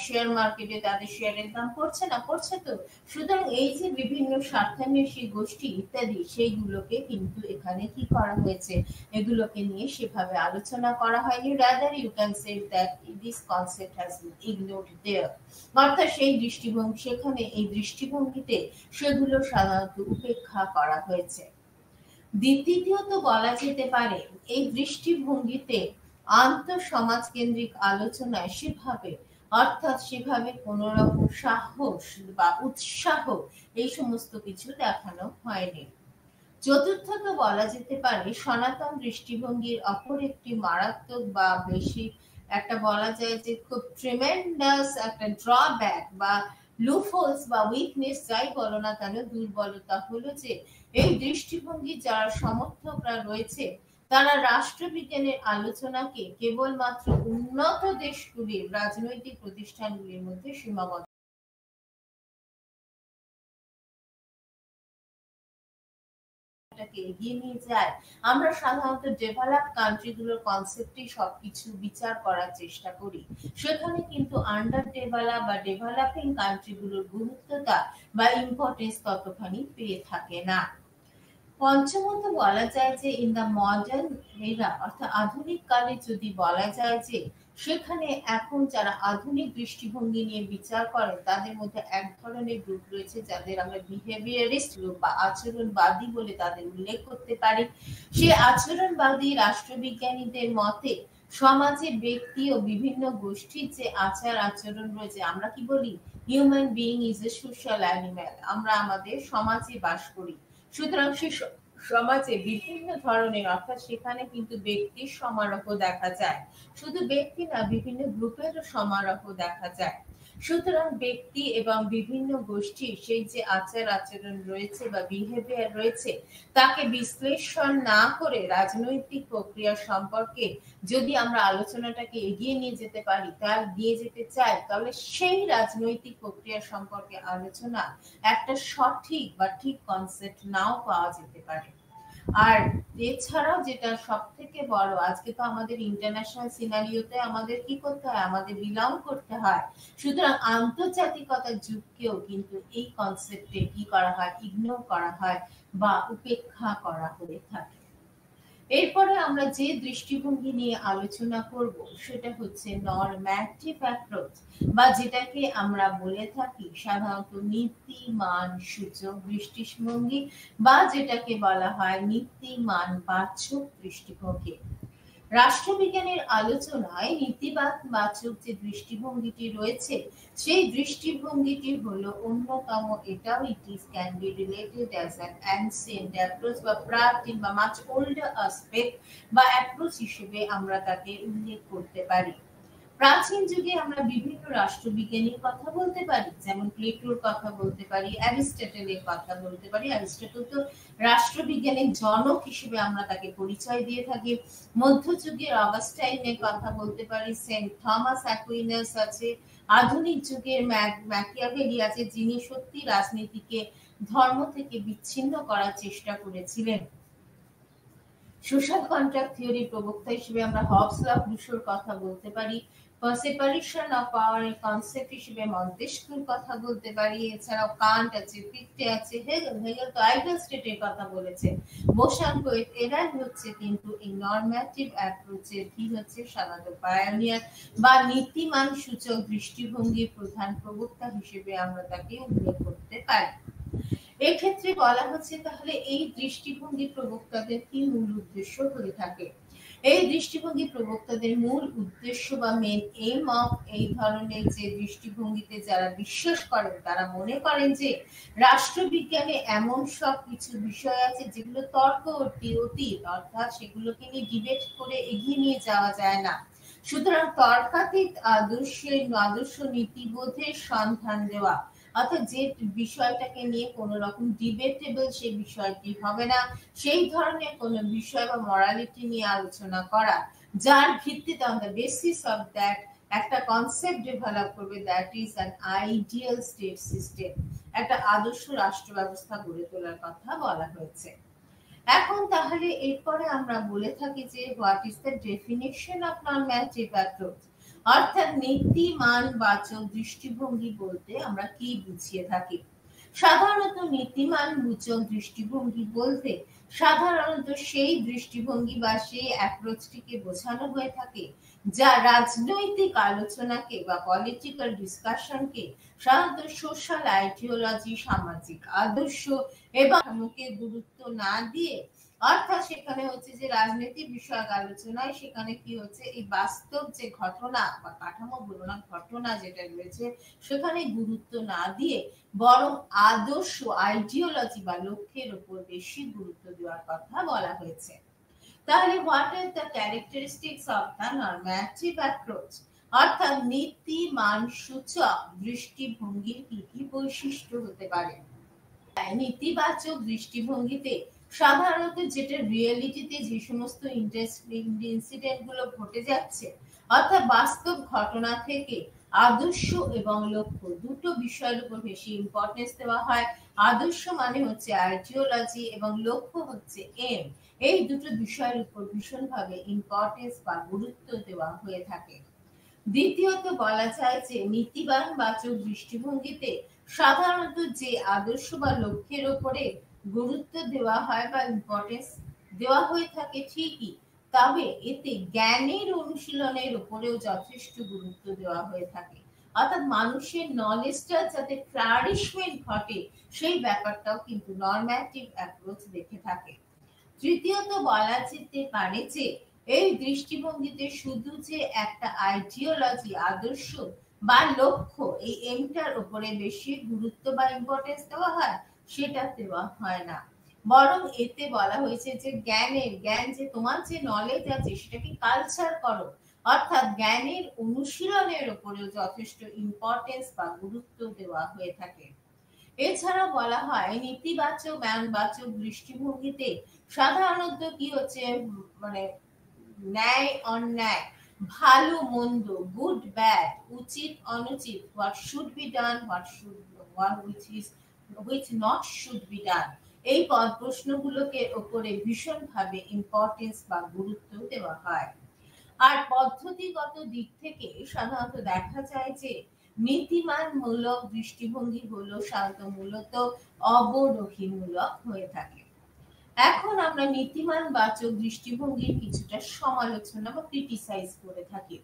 শেয়ার মার্কেটে তাদের শেয়ারের দাম পড়ছে না? পড়ছে তো। সুতরাং এই যে বিভিন্ন স্বার্থান্বেষী গোষ্ঠী ইত্যাদি, সেইগুলোকে কিন্তু এখানে কি করা হয়েছে, এগুলোকে নিয়ে সেভাবে আলোচনা করা হয়নি। Rather you can say that this concept has been ignored there, অর্থাৎ সেই দৃষ্টিভঙ্গি, সেখানে এই দৃষ্টিভঙ্গিতে সেগুলো সাধারণত উপেক্ষা করা হয়েছে। দ্বিতীয়ত বলা যেতে পারে এই দৃষ্টিভঙ্গিতে আন্তঃসমাজকেন্দ্রিক আলোচনায় সেভাবে, অর্থাৎ সেভাবে কোন রকম সাহস বা উৎসাহ এই সমস্ত কিছু দেখানো হয়নি। চতুর্থত বলা যেতে পারে সনাতন দৃষ্টিভঙ্গির অপর একটি মারাত্মক বা বেশি একটা বলা যায় যে খুব ট্রিমেন্ডাস একটা ড্রব্যাক বা লুফোলস বা উইকনেস যাই বলো না কেন, দুর্বলতা হলো যে এই দৃষ্টিভঙ্গির যারা সমর্থকরা রয়েছে তারা রাষ্ট্রবিজ্ঞানের আলোচনাকে কেবলমাত্র উন্নত দেশগুলির রাজনৈতিক প্রতিষ্ঠানগুলির মধ্যে সীমাবদ্ধ এগিয়ে নিয়ে যায়। আমরা সাধারণত ডেভেলপ কান্ট্রিগুলোর কনসেপ্টে সবকিছু বিচার করার চেষ্টা করি, সেখানে কিন্তু আন্ডার ডেভেলপ বা ডেভেলপিং কান্ট্রিগুলোর গুরুত্বতা বা ইম্পর্টেন্স ততখানি পেয়ে থাকে না। পঞ্চমত বলা যায় যে ইন দ্য মডার্ন এরা, অর্থাৎ আধুনিক কালে যদি বলা যায় যে সেখানে এখন যারা আধুনিক দৃষ্টিভঙ্গি নিয়ে বিচার করেন তাদের মধ্যে এক ধরনের গ্রুপ রয়েছে যাদের আমরা বিহেভিয়ারিস্ট গ্রুপ বা আচরণবাদী বলে তাদের উল্লেখ করতে পারি। সে আচরণবাদী রাষ্ট্রবিজ্ঞানীদের মতে সমাজে ব্যক্তি ও বিভিন্ন গোষ্ঠীর যে আচার আচরণ রয়েছে, আমরা কি বলি human being is a social animal, আমরা আমাদের সমাজে বাস করি। সুতরাং সে সমাজে বিভিন্ন ধরনের, অর্থাৎ সেখানে কিন্তু ব্যক্তির সমারোহ দেখা যায়, শুধু ব্যক্তি না বিভিন্ন গ্রুপেরও সমারোহ দেখা যায়। সুতরাং ব্যক্তি এবং বিভিন্ন গোষ্ঠীর সেই যে আচার আচরণ রয়েছে বা বিহেভিয়ার রয়েছে তাকে বিশ্লেষণ না করে রাজনৈতিক প্রক্রিয়া সম্পর্কে যদি আমরা আলোচনাটাকে এগিয়ে নিয়ে যেতে পারি, তার দিয়ে যেতে চাই, তাহলে সেই রাজনৈতিক প্রক্রিয়া সম্পর্কে আলোচনা একটা সঠিক বা ঠিক কনসেপ্ট নাও পাওয়া যেতে পারে। আর এছাড়াও যেটা সব থেকে বড়, আজকে তো আমাদের ইন্টারন্যাশনাল সিনারিওতে আমাদের কি করতে হয়, আমাদের বিলং করতে হয়। সুতরাং আন্তর্জাতিকতার যুগকেও কিন্তু এই কনসেপ্টে কি করা হয়, ইগনোর করা হয় বা উপেক্ষা করা হয়ে থাকে। এরপরে আমরা যে দৃষ্টিভঙ্গি নিয়ে আলোচনা করব সেটা হচ্ছে নরম্যাটিভ অ্যাপ্রোচ, বা যেটাকে আমরা বলে থাকি সাধারণত নীতিমান সূচক দৃষ্টিভঙ্গি, বা যেটাকে বলা হয় নীতিমান বাচক দৃষ্টিভঙ্গি। রাষ্ট্রবিজ্ঞানের আলোচনায় নীতিবাদ বাচক যে দৃষ্টিভঙ্গিটি রয়েছে সেই দৃষ্টিভঙ্গিটি হলো অন্যতম, এটাও it is can be related as an ancient approach বা প্রাচীন বা মাচ ওল্ডার অ্যাসপেক্ট বা অ্যাপ্রোচ হিসেবে আমরা তাকে উল্লেখ করতে পারি। প্রাচীন যুগে আমরা বিভিন্ন রাষ্ট্রবিজ্ঞানীর কথা বলতে পারি, যেমন প্লেটোর কথা বলতে পারি, অ্যারিস্টটলের কথা বলতে পারি। অ্যারিস্টটল তো রাষ্ট্রবিজ্ঞানের জনক হিসেবে আমরা তাকে পরিচয় দিয়ে থাকি। মধ্যযুগের অগাস্টাইনের কথা বলতে পারি, সেন্ট থমাস অ্যাকুইনাস আছে, আধুনিক যুগের ম্যাকিয়াভেলি আছে, যিনি সত্যি রাজনীতিকে ধর্ম থেকে বিচ্ছিন্ন করার চেষ্টা করেছিলেন। সোশ্যাল কন্ট্রাক্ট থিওরির প্রবক্তা হিসেবে আমরা হবস ল অফ রুসোর কথা বলতে পারি, সেপারেশন অফ পাওয়ার এর কনসেপ্ট হিসেবে মন্তেস্কিউর কথা বলতে পারি। এছাড়াও কান্ট আছে, ফিক্টে আছে, হেগেল তো আইডিয়াল স্টেটের কথা বলেছে, বোসানকোয়েট, এরাই হচ্ছে কিন্তু এই নরম্যাটিভ অ্যাপ্রোচের কি হচ্ছে সাধারণত পায়োনিয়ার বা নীতিমান সূচক দৃষ্টিভঙ্গির প্রধান প্রবক্তা হিসেবে আমরা তাকে উল্লেখ করতে পারি। এক্ষেত্রে বলা হচ্ছে তাহলে এই দৃষ্টিভঙ্গি প্রবক্তাদের কি মূল উদ্দেশ্য হয়ে থাকে। এই দৃষ্টিভঙ্গি প্রবক্তাদের মূল উদ্দেশ্য বা মেন এইম অফ এই ধরনের যে দৃষ্টিভঙ্গিতে যারা বিশ্বাস করেন তারা মনে করেন যে রাষ্ট্রবিজ্ঞানে এমন সব কিছু বিষয় আছে যেগুলো তর্ক অতীত, অর্থাৎ সেগুলোকে নিয়ে ডিবেট করে এগিয়ে নিয়ে যাওয়া যায় না। সুতরাং তর্কাতীত আদর্শ নীতিবোধের সন্ধান দেওয়া, অর্থাৎ যে বিষয়টাকে নিয়ে কোন রকম ডিবেটেবল সেই বিষয়টি হবে না, সেই ধরনের কোন বিষয় বা মরালিটি নিয়ে আলোচনা করা যার ভিত্তিতে on the basis of that একটা কনসেপ্ট ডেভেলপ করবে, that is an ideal state system, একটা আদর্শ রাষ্ট্র ব্যবস্থা গড়ে তোলার কথা বলা হয়েছে। এখন তাহলে এরপরে আমরা বলে থাকি যে what is the definition of normative approach, অর্থাৎ নীতিমান বাচক দৃষ্টিভঙ্গি বলতে আমরা কি বুঝিয়ে থাকি। সাধারণত নীতিমান বাচক দৃষ্টিভঙ্গি বলতে সাধারণত সেই দৃষ্টিভঙ্গি বা সেই অ্যাপ্রোচটিকে বোঝানো হয়ে থাকে যা রাজনৈতিক আলোচনাকে বা পলিটিক্যাল ডিসকাশনকে সাধারণত সোশ্যাল আইডিওলজি, সামাজিক আদর্শ এবং গুরুত্ব না দিয়ে, অর্থাৎ সেখানে হচ্ছে যে রাজনৈতিক বিষয়ক আলোচনায় সেখানে কি হচ্ছে এই বাস্তব যে ঘটনা বা কাঠামো বলনা ঘটনা যেটা রয়েছে সেখানে গুরুত্ব না দিয়ে বরং আদর্শ আইডিওলজি বা লক্ষ্যের উপর বেশি গুরুত্ব দেওয়ার কথা বলা হয়েছে। তাহলে what are the characteristics of the normative approach, অর্থাৎ নীতিমান সূচক দৃষ্টিভঙ্গির কি কি বৈশিষ্ট্য হতে পারে। নীতিবাচক দৃষ্টিভঙ্গিতে সাধারণত যেটা রিয়েলিটিতে যে সমস্ত ইনসিডেন্ট গুলো ঘটে যাচ্ছে, অর্থাৎ বাস্তব ঘটনা থেকে আদর্শ এবং লক্ষ্য দুটো বিষয়ের উপর বেশি ইম্পর্টেন্স দেওয়া হয়। আদর্শ মানে হচ্ছে আইডিওলজি এবং লক্ষ্য হচ্ছে এম, এই দুটো বিষয়ের উপর ভীষণভাবে ইম্পর্টেন্স বা গুরুত্ব দেওয়া হয়ে থাকে। দ্বিতীয়ত বলা যায় যে নীতিবান বাচক দৃষ্টিভঙ্গিতে সাধারণত যে আদর্শ বা লক্ষ্যের উপরে গুরুত্ব দেওয়া হয় বা ইম্পর্টেন্স দেওয়া হয়ে থাকে ঠিকই, তবে এতে জ্ঞানের অনুশীলনের উপরেও যথেষ্ট গুরুত্ব দেওয়া হয়ে থাকে। অর্থাৎ মানুষের নলেজটা যাতে ফ্লারিশমেন্ট ঘটে সেই ব্যাপারটাও কিন্তু নরম্যাটিভ অ্যাপ্রোচ দেখে থাকে। তৃতীয়ত বলা যেতে পারে যে এই দৃষ্টিভঙ্গিতে শুধু যে একটা আইডিওলজি, আদর্শ বা লক্ষ্য, এই এমটার উপরে বেশি গুরুত্ব বা ইম্পর্টেন্স দেওয়া হয় সেটা দেওয়া হয় না, বরং এতে বলা হয়েছে যে জ্ঞান, যে তোমার যে নলেজ আছে সেটাকে কালচার করো, অর্থাৎ জ্ঞানের অনুশীলনের উপরেও যথেষ্ট ইম্পর্টেন্স বা গুরুত্ব দেওয়া হয়ে থাকে। এছাড়া বলা হয় নীতিবাচক জ্ঞানবাচক দৃষ্টিভঙ্গিতে সাধারণত কি হচ্ছে, মানে ন্যায় অন্যায়, ভালো মন্দ, গুড ব্যাড, উচিত অনুচিত, what should be done, which not should be done, এই প্রশ্নগুলোকে উপরে ভীষণভাবে ইম্পর্টেন্স বা গুরুত্ব দেওয়া হয়। আর পদ্ধতিগত দিক থেকে সাধারণত দেখা যায় যে নীতিমান মূলক দৃষ্টিভঙ্গি হলো সাধারণত মূলত অবরোহীমূলক হয়ে থাকে। এখন আমরা নীতিমান বাচক দৃষ্টিভঙ্গির কিছুটা সমালোচনা বা ক্রিটিসাইজ করে থাকি।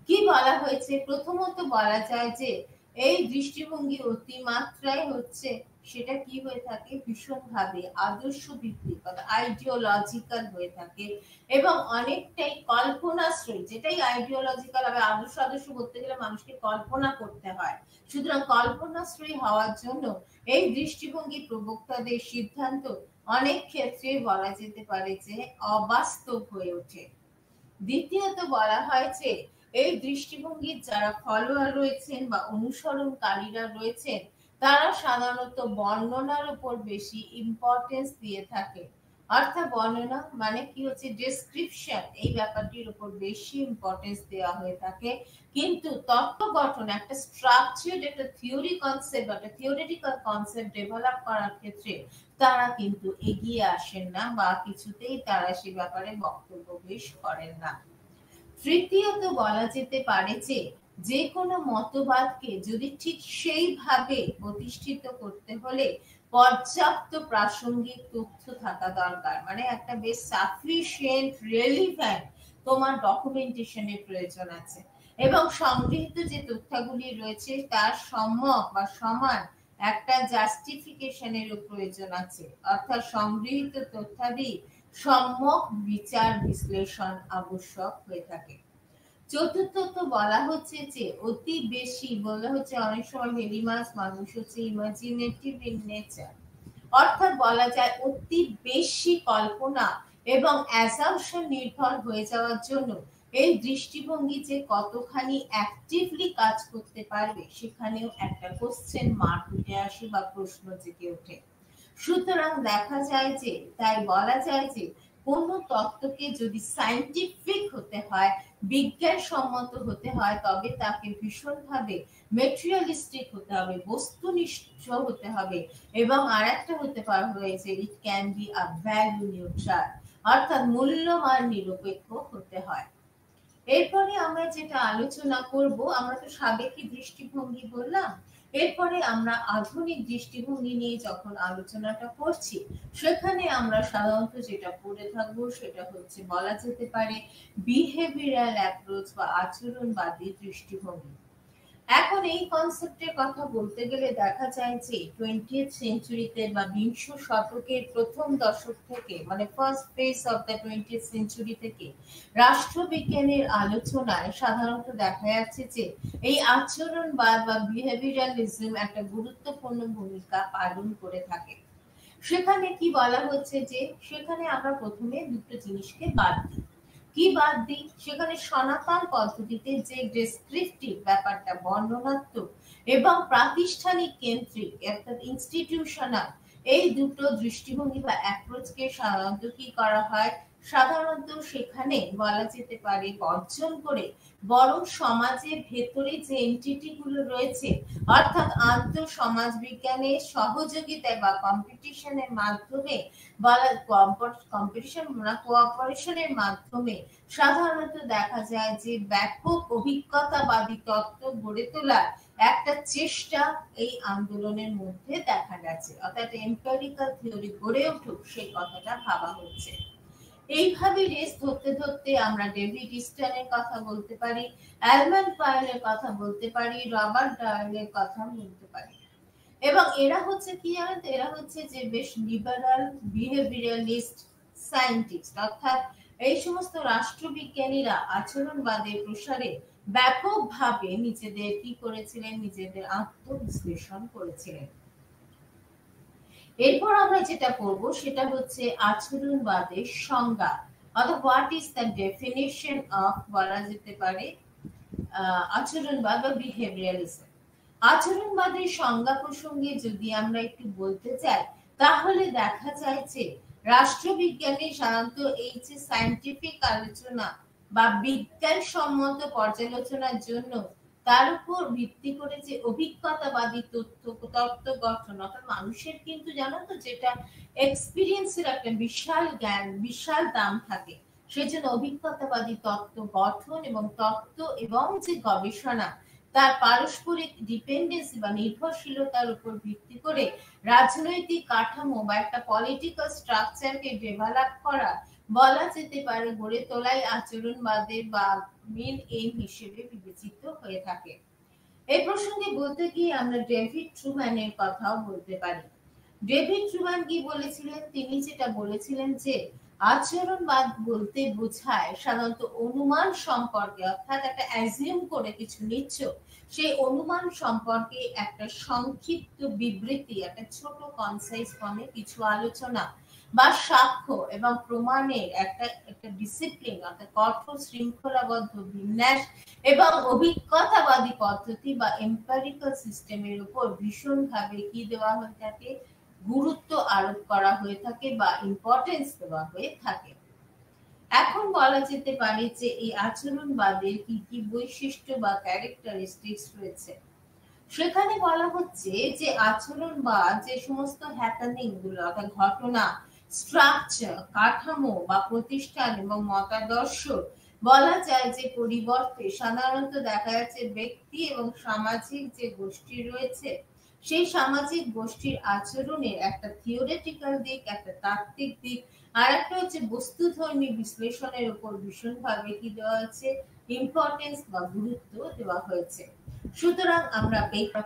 কি বলা হয়েছে? প্রথমত বলা যায় যে এই দৃষ্টিভঙ্গি অতিমাত্রায় হচ্ছে, সেটা কি হয়ে থাকে, ভীষণভাবে আদর্শ ভিত্তিক বা আইডিওলজিক্যাল হয়ে থাকে এবং অনেকটাই কল্পনাশ্রয়ী। যেটাই আইডিওলজিক্যাল হবে, আদর্শ আদর্শ বলতে গেলে মানুষকে কল্পনা করতে হয়, সুতরাং কল্পনাশ্রয়ী হওয়ার জন্য এই দৃষ্টিভঙ্গি প্রবক্তাদের সিদ্ধান্ত অনেক ক্ষেত্রে বলা যেতে পারে যে অবাস্তব হয়ে ওঠে। দ্বিতীয়ত বলা হয়েছে এই দৃষ্টিভঙ্গির যারা ফলোয়ার রয়েছেন বা অনুসরণকারীরা রয়েছেন তারা সাধারণত বর্ণনার উপর বেশি ইম্পর্টেন্স দিয়ে থাকে। অর্থাৎ বর্ণনা মানে কি হচ্ছে, ডেসক্রিপশন, এই ব্যাপারটির উপর বেশি ইম্পর্টেন্স দেওয়া হয়ে থাকে। কিন্তু তত্ত্ব গঠন, একটা স্ট্রাকচার্ড একটা থিওরি কনসেপ্ট, একটা থিওরিটিক্যাল কনসেপ্ট ডেভেলপ করার ক্ষেত্রে তারা কিন্তু এগিয়ে আসেন না বা কিছুতেই তারা সে ব্যাপারে বক্তব্য পেশ করেন না। তৃতীয়ত বলা যেতে পারে যে যে কোনো মতবাদকে যদি ঠিক সেইভাবে প্রতিষ্ঠিত করতে হলে পর্যাপ্ত প্রাসঙ্গিক তথ্য থাকা দরকার, মানে একটা বেশ সাফিসিয়েন্ট রেলিভেন্ট তোমার ডকুমেন্টেশনের প্রয়োজন আছে এবং সংগৃহীত যে তথ্যগুলি রয়েছে তার সম্যক বা সমান একটা জাস্টিফিকেশনের প্রয়োজন আছে, অর্থাৎ সংগৃহীত তথ্যাদি সম্যক বিচার বিশ্লেষণ আবশ্যক হয়ে থাকে। চতুর্থত বলা হচ্ছে যে অতি বেশি বলা হচ্ছে, অনেক সময় হেলিমাস মানুষ হচ্ছে ইমাজিনেটিভ ইন নেচার, অর্থাৎ বলা যায় অতি বেশি কল্পনা এবং অ্যাসাম্পশন নির্ভর হয়ে যাওয়ার জন্য এই দৃষ্টিভঙ্গি যে কতখানি অ্যাক্টিভলি কাজ করতে পারবে সেখানেও একটা কোশ্চেন মার্ক উঠে আসে বা প্রশ্ন জেগে ওঠে। সুতরাং দেখা যায় যে, তাই বলা যায় যে কোনো তত্ত্বকে যদি সায়েন্টিফিক হতে হয়, বিজ্ঞানসম্মত হতে হয়, তবে তাকে ভীষণভাবে মেটেরিয়ালিস্টিক হতে হবে, বস্তুনিষ্ঠ হতে হবে এবং আরেকটা হতে পারে হয়েছে it can be a value neutral, অর্থাৎ মূল্যমান নিরপেক্ষ হতে হয়। এরপরে আমরা যেটা আলোচনা করব, আমরা তো সাবেকি দৃষ্টিভঙ্গি বললাম, এরপরে আমরা আধুনিক দৃষ্টিভঙ্গি নিয়ে যখন আলোচনাটা করছি সেখানে আমরা সাধারণত যেটা পড়ে থাকবো সেটা হচ্ছে বলা যেতে পারে বিহেভিয়ারাল অ্যাপ্রোচ বা আচরণবাদী দৃষ্টিভঙ্গি। এখন এই কনসেপ্টের কথা বলতে গেলে দেখা যায় যে 20th সেঞ্চুরিতে বা বিংশ শতকের প্রথম দশক থেকে, মানে first phase of the 20th century থেকে রাষ্ট্রবিজ্ঞানের আলোচনায় সাধারণত দেখা যাচ্ছে যে এই আচরণবাদ বা বিহেভিয়ারালিজম একটা গুরুত্বপূর্ণ ভূমিকা পালন করে থাকে। সেখানে কি বলা হচ্ছে যে সেখানে আমরা প্রথমে দুটো জিনিসকে বাদ দিই। কি বাদ দিই? সেখানে সনাতন পদ্ধতিতে যে ডেসক্রিপটিভ ব্যাপারটা, বর্ণনাত্মক এবং প্রাতিষ্ঠানিক কেন্দ্রিক অর্থাৎ ইনস্টিটিউশনাল, এই দুটো দৃষ্টিভঙ্গি বা অ্যাপ্রোচকে সাধারণত কি করা হয়, সাধারণত সেখানে বলা যেতে পারে বর্জন করে বরং সমাজের ভেতরে যে এন্টিটি গুলো রয়েছে, অর্থাৎ আন্তঃ সমাজ বিজ্ঞানের সহযোগিতায় বা কম্পিটিশনের মাধ্যমে বলা, কম্পিটিশন না কোঅপারেশনের মাধ্যমে সাধারণত দেখা যায় যে ব্যাপক অভিজ্ঞতাবাদী তত্ত্ব গড়ে তোলার একটা চেষ্টা এই আন্দোলনের মধ্যে দেখা গেছে, অর্থাৎ এম্পিরিক্যাল থিওরি গড়ে উঠুক সেই কথাটা ভাবা হচ্ছে। এইভাবে রেস ধরতে ধরতে আমরা ডেভিড ইস্টানের কথা বলতে পারি, অ্যালমন্ড পায়েলের কথা বলতে পারি, রবার্ট ডায়ালের কথা বলতে পারি। এবং এরা হচ্ছে কি জানেন তো, এরা হচ্ছে যে বেশ লিবারাল বিহেভিয়ারালিস্ট সায়েন্টিস্ট, অর্থাৎ এই সমস্ত রাষ্ট্রবিজ্ঞানীরা আচরণবাদের প্রসারে ব্যাপকভাবে নিজেদের কি করেছিলেন, নিজেদের আত্মবিশ্লেষণ করেছিলেন। এরপর আমরা যেটা পড়বো সেটা হচ্ছে আচরণবাদের সংজ্ঞা, অর্থাৎ what is the definition of, বলা যেতে পারে আচরণবাদ বা বিহেভিয়ারিজম। আচরণবাদের সংজ্ঞা প্রসঙ্গে যদি আমরা একটু বলতে চাই, তাহলে দেখা যায় যে রাষ্ট্রবিজ্ঞানে সাধারণত এই যে সায়েন্টিফিক আলোচনা বা বিজ্ঞানসম্মত পর্যালোচনার জন্য তার উপর ভিত্তি করে যে অভিজ্ঞতাবাদী তত্ত্ব গঠন, অর্থাৎ মানুষের কিন্তু জানো তো যেটা এক্সপিরিয়েন্সের একটা বিশাল জ্ঞান, বিশাল দাম থাকে, সেজন্য অভিজ্ঞতাবাদী তত্ত্ব গঠন এবং তত্ত্ব এবং যে গবেষণা তার পারস্পরিক ডিপেন্ডেন্সি বা নির্ভরশীলতার উপর ভিত্তি করে রাজনৈতিক কাঠামো বা একটা পলিটিক্যাল স্ট্রাকচারকে ডেভেলপ করা, বলা যেতে পারে গড়ে তোলাই আচরণবাদের বা মেন এইম হিসেবে বিবেচিত হয়ে থাকে। এই প্রসঙ্গে বলতে গিয়ে আমরা ডেভিড ট্রুম্যানের কথাও বলতে পারি। ডেভিড ট্রুম্যান কি বলেছিলেন, তিনি যেটা বলেছিলেন যে আচরণবাদ বলতে বোঝায় সাধারণত অনুমান সম্পর্কে, অর্থাৎ একটা অ্যাজিউম করে কিছু নিচ্ছ, সেই অনুমান সম্পর্কে একটা সংক্ষিপ্ত বিবৃতি, একটা ছোট কনসাইজ ফর্মে কিছু আলোচনা বা সাক্ষ্য এবং প্রমাণের একটা একটা ডিসিপ্লিন, অর্থাৎ কঠোর শৃঙ্খলাবদ্ধ বিন্যাস এবং অভিজ্ঞতাবাদী পদ্ধতি বা এম্পিরিক্যাল সিস্টেমের উপর ভীষণভাবে কি দেওয়া হয়ে থাকে, গুরুত্ব আরোপ করা হয়ে থাকে বা ইম্পর্টেন্স দেওয়া হয়ে থাকে। এখন বলা যেতে পারে যে এই আচরণবাদের কি কি বৈশিষ্ট্য বা ক্যারেক্টারিস্টিক্স রয়েছে। সেখানে বলা হচ্ছে যে আচরণবাদ যে সমস্ত হ্যাপেনিং গুলো, অর্থাৎ ঘটনা, স্ট্রাকচার, কাঠামো বা প্রতিষ্ঠান এবং মতাদর্শ, বলা যায় যে পরিবর্তে সাধারণত দেখা যাচ্ছে ব্যক্তি এবং সামাজিক যে গোষ্ঠী রয়েছে, সেই সামাজিক গোষ্ঠীর আচরণের একটা থিওরিটিক্যাল দিক, একটা তাত্ত্বিক দিক, আর একটা হচ্ছে বস্তুধর্মী বিশ্লেষণের উপর ভীষণভাবে কি দেওয়া হয়েছে, ইম্পর্টেন্স বা গুরুত্ব দেওয়া হয়েছে। সুতরাং আমরা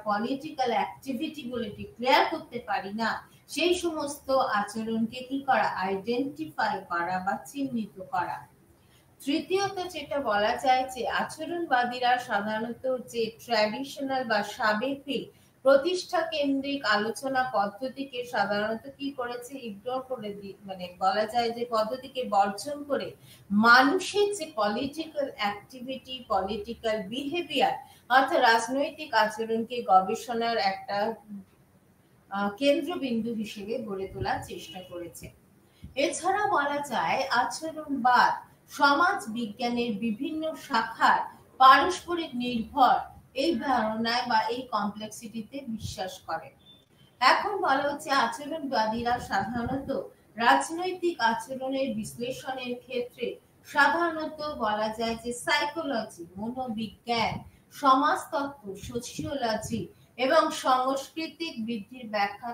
পলিটিক্যাল অ্যাক্টিভিটি বলে ডিক্লেয়ার করতে পারি না, সেই সমস্ত আচরণকে কি করা, আইডেন্টিফাই করা বা চিহ্নিত করা। তৃতীয়ত যেটা বলা যায় যে আচরণবাদীরা সাধারণত যে ট্র্যাডিশনাল বা সাবেকি প্রতিষ্ঠা কেন্দ্রিক আলোচনা পদ্ধতিকে সাধারণত কি করেছে, ইগনোর করে মানে বলা যায় যে পদ্ধতিকে বর্জন করে মানুষের যে পলিটিক্যাল অ্যাক্টিভিটি, পলিটিক্যাল বিহেভিয়ার, অর্থাৎ রাজনৈতিক আচরণকে গবেষণার একটা কেন্দ্রবিন্দু হিসেবে গড়ে তোলার চেষ্টা করেছে। এছাড়া বলা যায় আচরণবাদ সমাজ বিজ্ঞানের বিভিন্ন শাখার পারস্পরিক নির্ভর এই ধারণায় বা এই কমপ্লেক্সিটিতে বিশ্বাস করে। এখন বলা হচ্ছে আচরণবাদীরা সাধারণত রাজনৈতিক আচরণের বিশ্লেষণের ক্ষেত্রে সাধারণত বলা যায় যে সাইকোলজি, মনোবিজ্ঞান, সমাজতত্ত্ব, সোশিওলজি এবং সাংস্কৃতিক বৃদ্ধির ব্যাখ্যা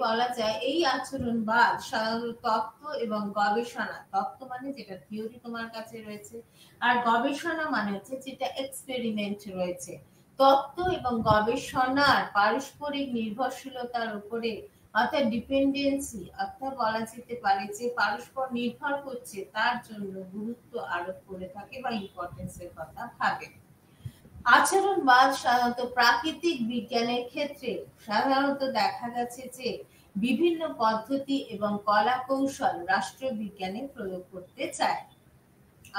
বলা যায় এই আচরণবাদ সাধারণত তত্ত্ব এবং গবেষণা, তত্ত্ব মানে যেটা থিওরি তোমার কাছে রয়েছে, আর গবেষণা মানে হচ্ছে যেটা এক্সপেরিমেন্ট রয়েছে, তত্ত্ব এবং গবেষণার পারস্পরিক নির্ভরশীলতার উপরে, অর্থাৎ ডিপেন্ডেন্সি, অর্থাৎ বলা যেতে পারে যে পারস্পর নির্ভর করছে, তার জন্য গুরুত্ব আরোপ করে থাকে বা ইম্পর্টেন্সের কথা ভাবে। আচরণবাদ সাধারণত প্রাকৃতিক বিজ্ঞানের ক্ষেত্রে সাধারণত দেখা গেছে যে বিভিন্ন পদ্ধতি এবং কলা কৌশল রাষ্ট্রবিজ্ঞানে প্রয়োগ করতে চায়।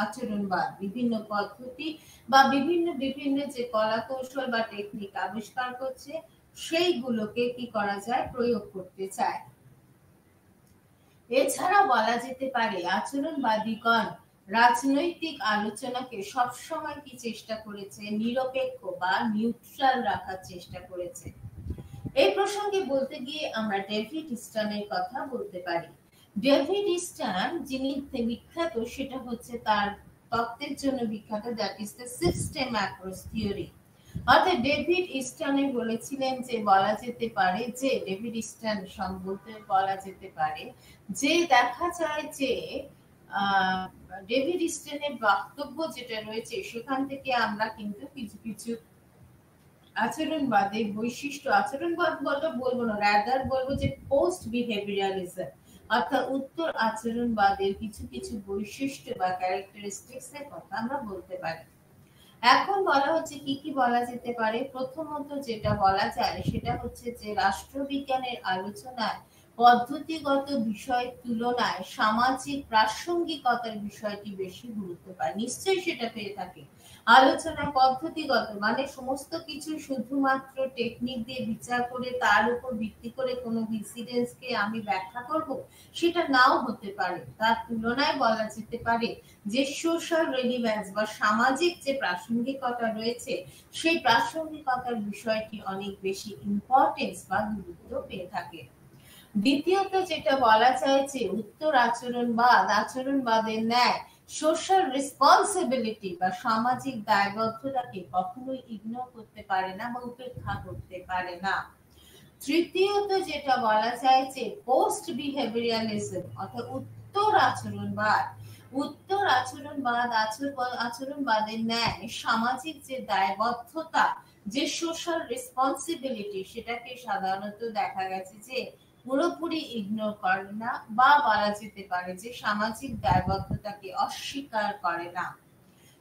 আচরণবাদ বিভিন্ন পদ্ধতি বা বিভিন্ন যে কলা কৌশল বা টেকনিক আবিষ্কার করছে, সেইগুলোকে কি করা যায়, প্রয়োগ করতে চায়। এছাড়া বলা যেতে পারে আচরণবাদীগণ রাজনৈতিক আলোচনাকে সবসময় কি চেষ্টা করেছে, নিরপেক্ষ বা নিউট্রাল রাখার চেষ্টা করেছে। এই প্রসঙ্গে বলতে গিয়ে আমরা ডেভিড ইস্টানের কথা বলতে পারি। ডেভিড ইস্টান যিনি বিখ্যাত, সেটা হচ্ছে তার তত্ত্বের জন্য বিখ্যাত, that is the system across theory. অর্থাৎ ডেভিড ইস্টার্নে বলেছিলেন যে বলা যেতে পারে যে ডেভিড ইস্টার্ন সম্বন্ধে বলা যেতে পারে যে দেখা যায় যে ডেভিড ইস্টার্নের বক্তব্য যেটা রয়েছে সেখান থেকে আমরা কিন্তু কিছু কিছু আচরণবাদের বৈশিষ্ট্য, আচরণবাদ বলবো না, রাদার বলবো যে পোস্ট বিহেভিয়ারিজম অর্থাৎ উত্তর আচরণবাদের কিছু কিছু বৈশিষ্ট্য বা ক্যারেক্টারিস্টিক্স এর কথা আমরা বলতে পারি। এখন বলা হচ্ছে কি কি বলা যেতে পারে। প্রথমত যেটা বলা যায় সেটা হচ্ছে যে রাষ্ট্রবিজ্ঞানের আলোচনায় পদ্ধতিগত বিষয়ের তুলনায় সামাজিক প্রাসঙ্গিকতার বিষয়টি বেশি গুরুত্ব পায়। নিশ্চয়ই সেটা পেয়ে থাকে। আলোচনা পদ্ধতিগত মানে সমস্ত কিছু শুধুমাত্র টেকনিক দিয়ে বিচার করে তার উপর ভিত্তি করে কোনো ইনসিডেন্সকে আমি ব্যাখ্যা করব, সেটা নাও হতে পারে। তার তুলনায় বলা যেতে পারে যে সোশ্যাল রেলিভ্যান্স বা সামাজিক যে প্রাসঙ্গিকতা রয়েছে সেই প্রাসঙ্গিকতার বিষয়টি অনেক বেশি ইম্পর্টেন্স বা গুরুত্ব পেয়ে থাকে। দ্বিতীয়ত যেটা বলা যায় যে উত্তর আচরণবাদ আচরণবাদের ন্যায় সোশ্যাল রেসপন্সিবিলিটি বা সামাজিক দায়বদ্ধতাকে কখনোই ইগনোর করতে পারে না বা উপেক্ষা করতে পারে না। তৃতীয়ত যেটা বলা যায় যে পোস্ট বিহেভিয়ারিজম অর্থাৎ উত্তর আচরণবাদ আচরণবাদের ন্যায় সামাজিক যে দায়বদ্ধতা, যে সোশ্যাল রেসপন্সিবিলিটি, সেটাকে সাধারণত দেখা গেছে যে পুরোপুরি ইগনোর করে না বা বলা যেতে পারে যে সামাজিক দায়বদ্ধতাকে অস্বীকার করে না।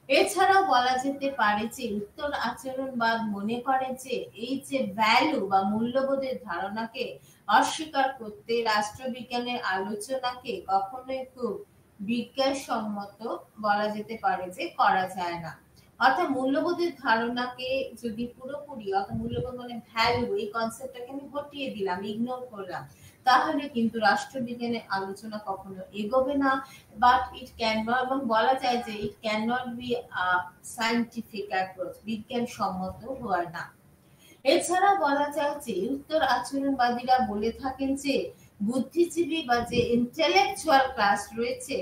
এছাড়াও বলা যেতে পারে যে উত্তর আচরণবাদ মনে করে যে এই যে ভ্যালু বা মূল্যবোধের ধারণাকে অস্বীকার করতে রাষ্ট্রবিজ্ঞানের আলোচনাকে কখনোই খুব বিজ্ঞানসম্মত বলা যেতে পারে যে করা যায় না। অর্থাৎ মূল্যবোধের ধারণাকে যদি পুরোপুরি অর্থাৎ মূল্যবোধ মানে ভ্যালু এই কনসেপ্টটাকে আমি হটিয়ে দিলাম, ইগনোর করলাম, তাহলে কিন্তু রাষ্ট্রবিজ্ঞানের আলোচনা কখনো এগোবে না। বাট ইট ক্যান নট, এবং বলা যায় যে it can not be scientific approach, বিজ্ঞানসম্মত হয় না। এছাড়া বলা যায় যে উত্তর আচরণবাদীরা বলে থাকেন যে বুদ্ধিজীবী বা যে ইন্টেলেকচুয়াল ক্লাস রয়েছে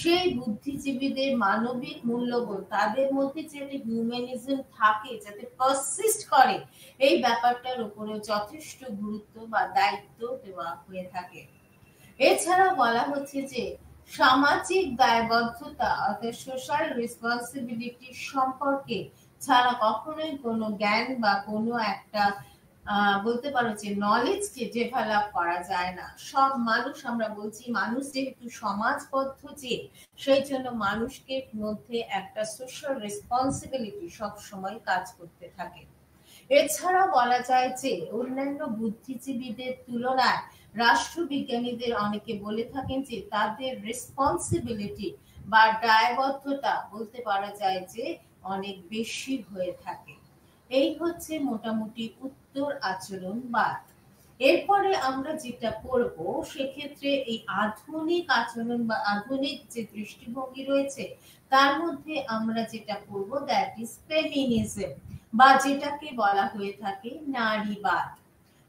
সেই বুদ্ধিজীবীদের মানবিক মূল্যবোধ, তাদের মধ্যে যে হিউম্যানিজম থাকে, যাতে পারসিস্ট করে, এই ব্যাপারটার উপরে যথেষ্ট গুরুত্ব বা দায়িত্ব দেওয়া হয়ে থাকে। এছাড়া বলা হচ্ছে যে সামাজিক দায়বদ্ধতা অর্থাৎ সোশ্যাল রেসপন্সিবিলিটি সম্পর্কে ছাড়া কখনোই কোনো জ্ঞান বা কোনো একটা বলতে পারো যে নলেজকে ডেভেলপ করা যায় না। সব মানুষ, আমরা বলছি মানুষ যেহেতু সমাজবদ্ধ জীব, সেই জন্য মানুষকে মধ্যে একটা সোশ্যাল রেসপন্সিবিলিটি সব সময় কাজ করতে থাকে। এছাড়া বলা যায় যে অন্যান্য বুদ্ধিজীবীদের তুলনায় রাষ্ট্রবিজ্ঞানীদের অনেকে বলে থাকেন যে তাদের রেসপন্সিবিলিটি বা দায়বদ্ধতা বলতে পারা যায় যে অনেক বেশি হয়ে থাকে। এই হচ্ছে মোটামুটি উত্তর আচরণবাদ। এরপরে আমরা যেটা পড়ব সেক্ষেত্রে এই আধুনিক আচরণ বা আধুনিক যে দৃষ্টিভঙ্গি রয়েছে তার মধ্যে আমরা যেটা পড়ব দ্যাট ইজ ফেমিনিজম বা যেটাকে বলা হয়ে থাকে নারীবাদ।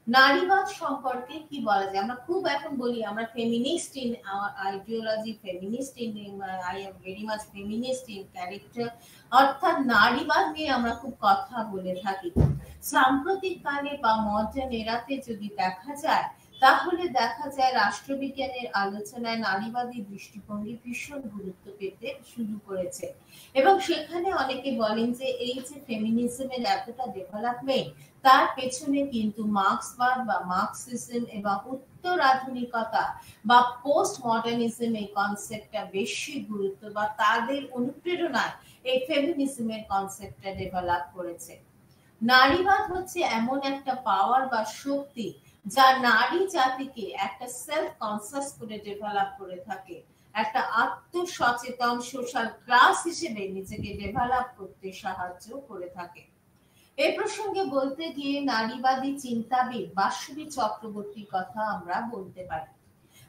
নারীবাদ সম্পর্কে কি বলা যায়? আমরা খুব এখন বলি আমরা feminist in our ideology, feminist in I am very much feminist in character, অর্থাৎ নারীবাদ নিয়ে আমরা খুব কথা বলে থাকি। সাম্প্রতিক কালে বা মডার্ন এরাতে যদি দেখা যায় তাহলে দেখা যায় রাষ্ট্রবিজ্ঞানের আলোচনায় নারীবাদী দৃষ্টিভঙ্গি ভীষণ গুরুত্ব পেতে শুরু করেছে এবং সেখানে অনেকে বলেন যে এই যে ফেমিনিজমের এতটা ডেভেলপমেন্ট তার পেছনে কিন্তু মার্ক্সবাদ বা মার্কসিজম এবং উত্তর আধুনিকতা বা পোস্ট মডার্নিজম এই কনসেপ্টটা বেশি গুরুত্ব বা তাদের অনুপ্রেরণায় এই ফেমিনিজমের কনসেপ্টটা ডেভেলপ করেছে। নারীবাদ হচ্ছে এমন একটা পাওয়ার বা শক্তি যা নারী জাতিকে একটা সেলফ কনসাস করে ডেভেলপ করে থাকে, একটা আত্মসচেতন সোশ্যাল ক্লাস হিসেবে নিজেকে ডেভেলপ করতে সাহায্য করে থাকে। এই প্রসঙ্গে বলতে গিয়ে নারীবাদী চিন্তাবিদ বাসবী চক্রবর্তীর কথা আমরা বলতে পারি।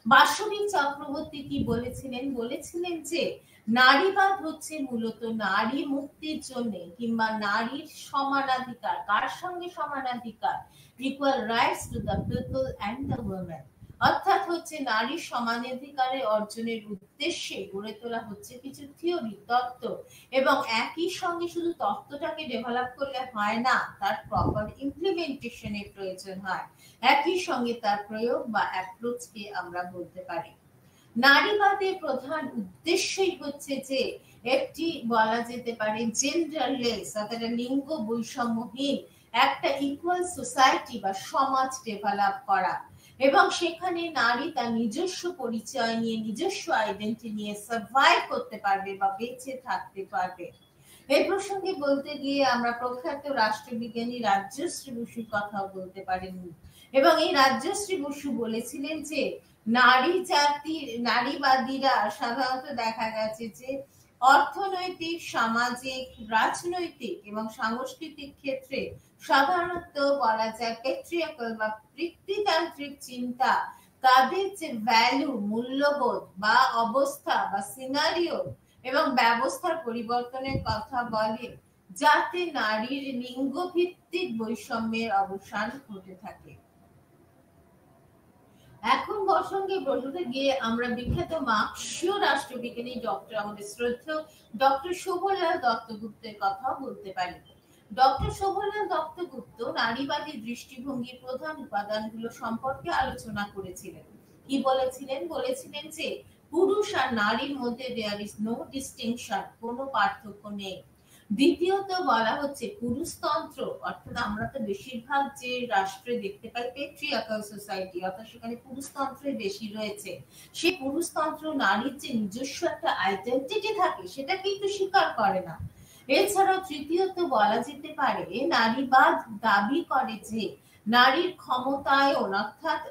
বাসবী চক্রবর্তী কি বলেছিলেন? বলেছিলেন যে নারীবাদ হচ্ছে মূলত নারী মুক্তির জন্য কিংবা নারীর সমানাধিকার, কার সঙ্গে সমানাধিকার, equal rights to the people and the women, অর্থাৎ হচ্ছে নারীর সমানাধিকারের অর্জনের উদ্দেশ্যে গড়ে তোলা হচ্ছে কিছু থিওরি, তত্ত্ব, এবং একই সঙ্গে শুধু তত্ত্বটাকে ডেভেলপ করলে হয় না, তার প্রপার ইমপ্লিমেন্টেশনের প্রয়োজন হয়। একই সঙ্গে তার প্রয়োগ বা অ্যাপ্রোচকে আমরা বলতে পারি। নারীবাদের প্রধান উদ্দেশ্যই হচ্ছে যে একটি বলা যেতে পারে জেন্ডারলেস, অর্থাৎ লিঙ্গ বৈষম্যহীন একটা ইকুয়াল সোসাইটি বা সমাজ ডেভেলপ করা, এবং সেখানে নারী তার নিজস্ব পরিচয় নিয়ে, নিজস্ব আইডেন্টিটি নিয়ে সার্ভাইভ করতে পারবে বা বেঁচে থাকতে পারবে। এই প্রসঙ্গে বলতে গিয়ে আমরা প্রখ্যাত রাষ্ট্রবিজ্ঞানী রাজশ্রী বসুর কথাও বলতে পারেন, এবং এই রাজশ্রী বসু বলেছিলেন যে নারীবাদীরা সাধারণত দেখা গেছে যে অর্থনৈতিক, সামাজিক, রাজনৈতিক এবং সাংস্কৃতিক ক্ষেত্রে সাধারণত বলা যায় পেট্রিয়ার্কাল বা পিতৃতান্ত্রিক চিন্তা তাদের যে ভ্যালু, মূল্যবোধ বা অবস্থা বা সিনারিও এবং ব্যবস্থার পরিবর্তনের কথা বলে, যাতে নারীর লিঙ্গ ভিত্তিক বৈষম্যের অবসান ঘটে থাকে। এখন প্রসঙ্গে বলতে গিয়ে আমরা বিখ্যাত মার্ক্সীয় রাষ্ট্রবিজ্ঞানী আমাদের শ্রদ্ধেয় ডক্টর শোভনলাল দত্তগুপ্তের কথা বলতে পারি। ডক্টর শোভনলাল দত্তগুপ্ত নারীবাদী দৃষ্টিভঙ্গির প্রধান উপাদানগুলো সম্পর্কে আলোচনা করেছিলেন। কি বলেছিলেন? বলেছিলেন যে পুরুষ আর নারীর মধ্যে দেয়ার ইজ নো ডিস্টিংশন, কোনো পার্থক্য নেই। দ্বিতীয়ত বলা হচ্ছে পুরুষতন্ত্র, অর্থাৎ আমরা তো বেশিরভাগ যে রাষ্ট্রে দেখতে পাই পেট্রিয়ার্কাল সোসাইটি, অর্থাৎ সেখানে পুরুষতন্ত্রই বেশি রয়েছে। সেই পুরুষতন্ত্র নারীর যে নিজস্ব একটা আইডেন্টিটি থাকে সেটা কিন্তু স্বীকার করে না। এছাড়াও তৃতীয়ত বলা যেতে পারে নারীবাদ দাবি করে যে নারীর ক্ষমতায়ন, অর্থাৎ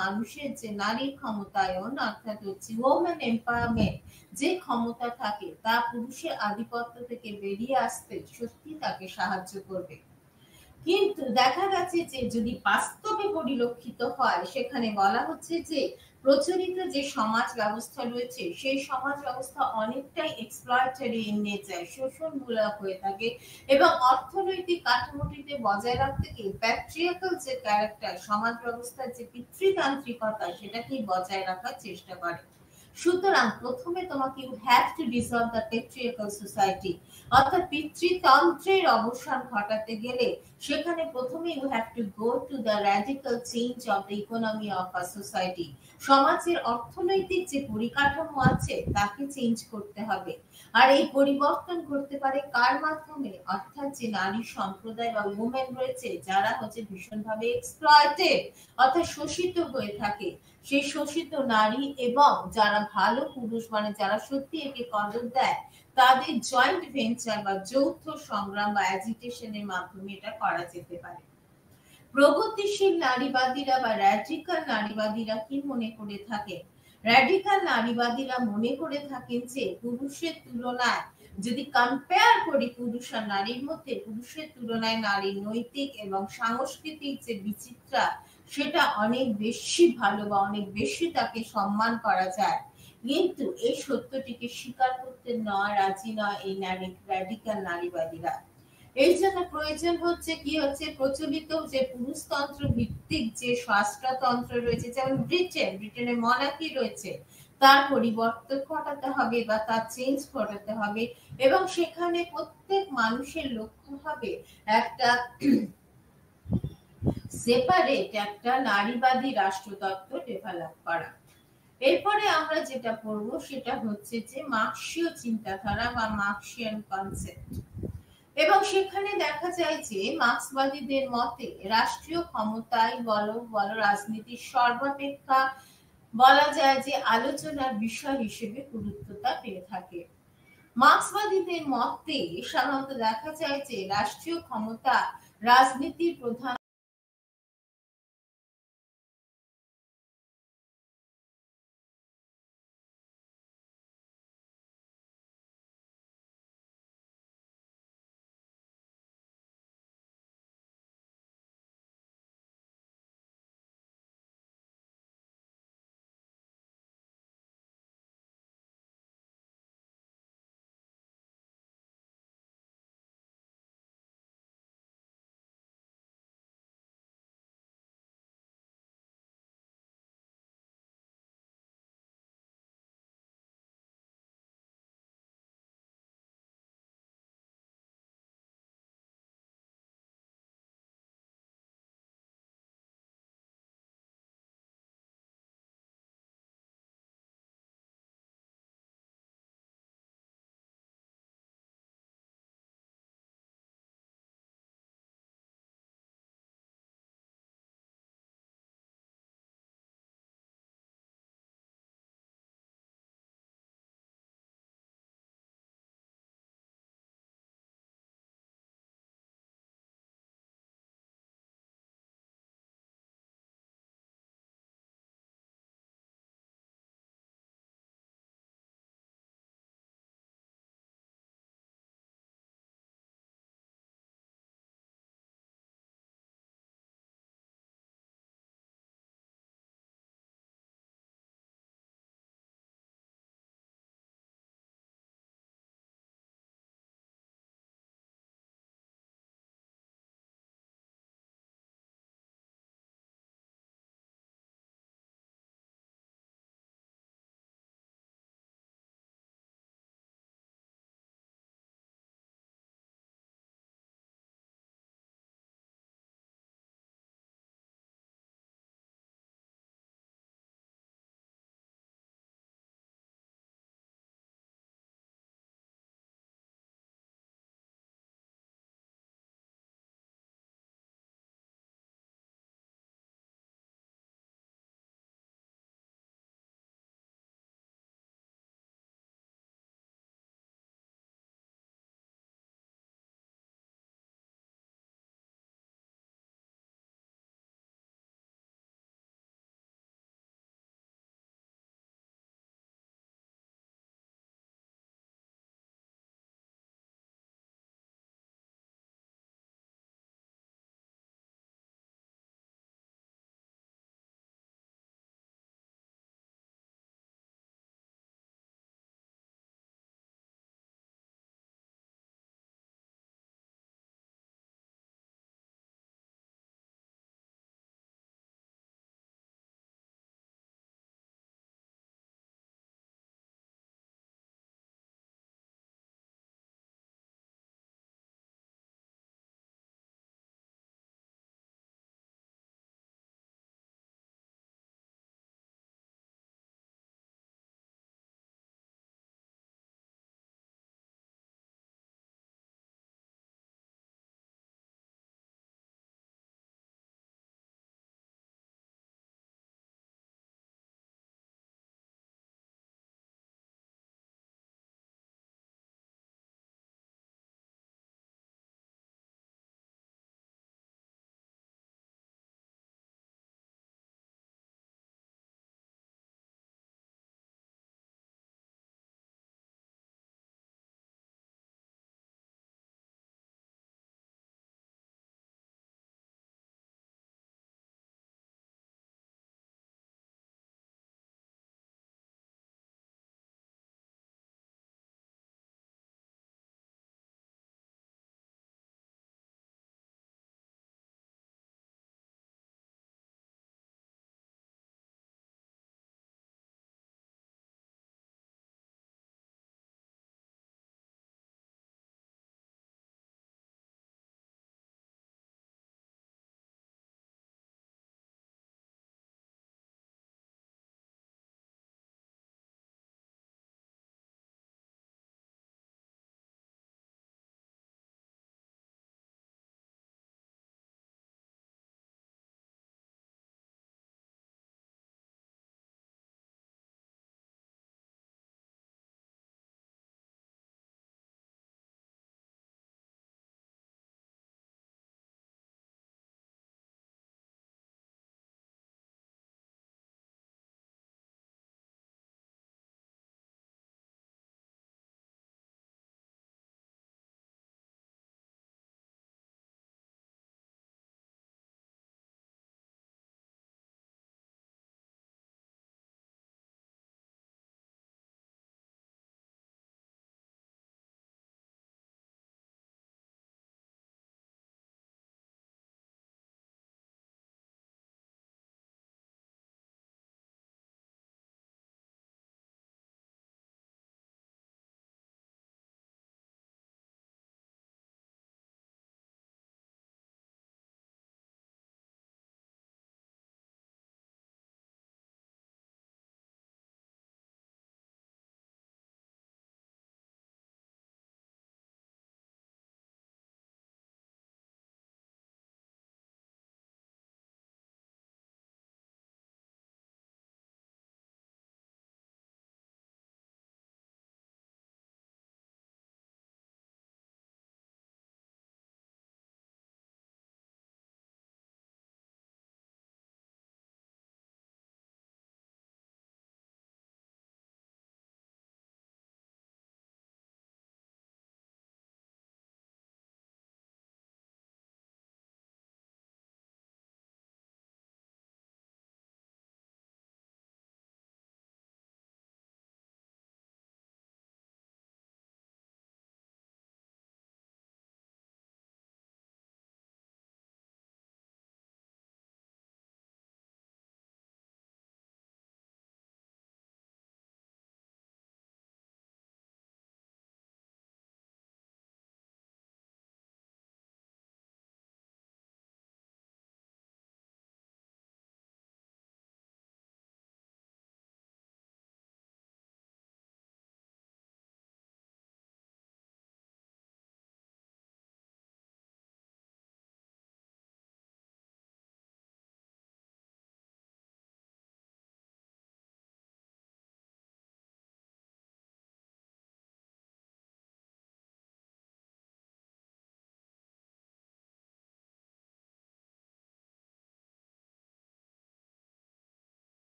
মানুষের যে নারীর ক্ষমতায়ন, অর্থাৎ হচ্ছে ওমেন এম্পাওয়ারমেন্ট, যে ক্ষমতা থাকে তা পুরুষের আধিপত্য থেকে বেরিয়ে আসতে সত্যি তাকে সাহায্য করবে। কিন্তু দেখা গেছে যে যদি বাস্তবে পরিলক্ষিত হয়, সেখানে বলা হচ্ছে যে প্রচলিত যে সমাজ ব্যবস্থা রয়েছে সেই সমাজ ব্যবস্থা অনেকটাই এক্সপ্লয়টারি ইন নেচার, শোষণমূলক হয়ে থাকে, এবং অর্থনৈতিক কাঠামোটিতে বজায় রাখতে গিয়ে প্যাট্রিয়ার্কাল যে ক্যারেক্টার, সমাজ ব্যবস্থার যে পিতৃতান্ত্রিকতা, সেটাকেই বজায় রাখার চেষ্টা করে। সুতরাং প্রথমে তোমাকে you have to dissolve the patriarchal society, অর্থাৎ পিতৃতন্ত্রের অবসান ঘটাতে গেলে সেখানে প্রথমে you have to go to the radical change of the economy of a society. সমাজের অর্থনৈতিক যে পরিকাঠামো আছে তাকে চেঞ্জ করতে হবে। আর এই পরিবর্তন করতে পারে কার মাধ্যমে? অর্থাৎ যে নারী সম্প্রদায় বা উমেন রয়েছে যারা হচ্ছে ভীষণভাবে এক্সপ্লয়েটেড, অর্থাৎ শোষিত হয়ে থাকে, সেই শোষিত নারী এবং যারা ভালো পুরুষ, মানে যারা সত্যি একে কদর দেয়, তাদের জয়েন্ট ভেঞ্চার বা যৌথ সংগ্রাম বা অ্যাজিটেশনের মাধ্যমে এটা করা যেতে পারে। প্রগতিশীল নারীবাদীরা বা র্যাডিক্যাল নারীবাদীরা কি মনে করে থাকে? র্যাডিক্যাল নারীবাদীরা মনে করে থাকেন যে পুরুষের তুলনায় যদি কম্পেয়ার করি পুরুষ আর নারীর মধ্যে, পুরুষের তুলনায় নারীর নৈতিক এবং সাংস্কৃতিক যে বিচিত্রা সেটা অনেক বেশি ভালো বা অনেক বেশি তাকে সম্মান করা যায়। কিন্তু এই সত্যটিকে স্বীকার করতে রাজি নয় এই র্যাডিক্যাল নারীবাদীরা। এই জন্য প্রয়োজন হচ্ছে কি হচ্ছে প্রচলিত যে পুরুষতন্ত্র ভিত্তিক যে রাষ্ট্রতন্ত্র রয়েছে, যেমন ব্রিটেনের মনার্কি রয়েছে, তার পরিবর্তন ঘটাতে হবে বা তার চেঞ্জ ঘটাতে হবে, এবং সেখানে প্রত্যেক মানুষের লক্ষ্য হবে একটা সেপারেট একটা নারীবাদী রাষ্ট্রতন্ত্র ডেভেলপ করা। এরপরে আমরা যেটা পড়বো সেটা হচ্ছে যে মার্ক্সীয় চিন্তাধারা বা মার্ক্সিয়ান কনসেপ্ট, এবং সেখানে দেখা যায় যে মার্ক্সবাদীদের মতে রাষ্ট্রীয় ক্ষমতায় বলো রাজনীতির সর্বাপেক্ষা বলা যায় যে আলোচনার বিষয় হিসেবে গুরুত্বতা পেয়ে থাকে। মার্ক্সবাদীদের মতে সাধারণত দেখা যায় যে রাষ্ট্রীয় ক্ষমতা রাজনীতির প্রধান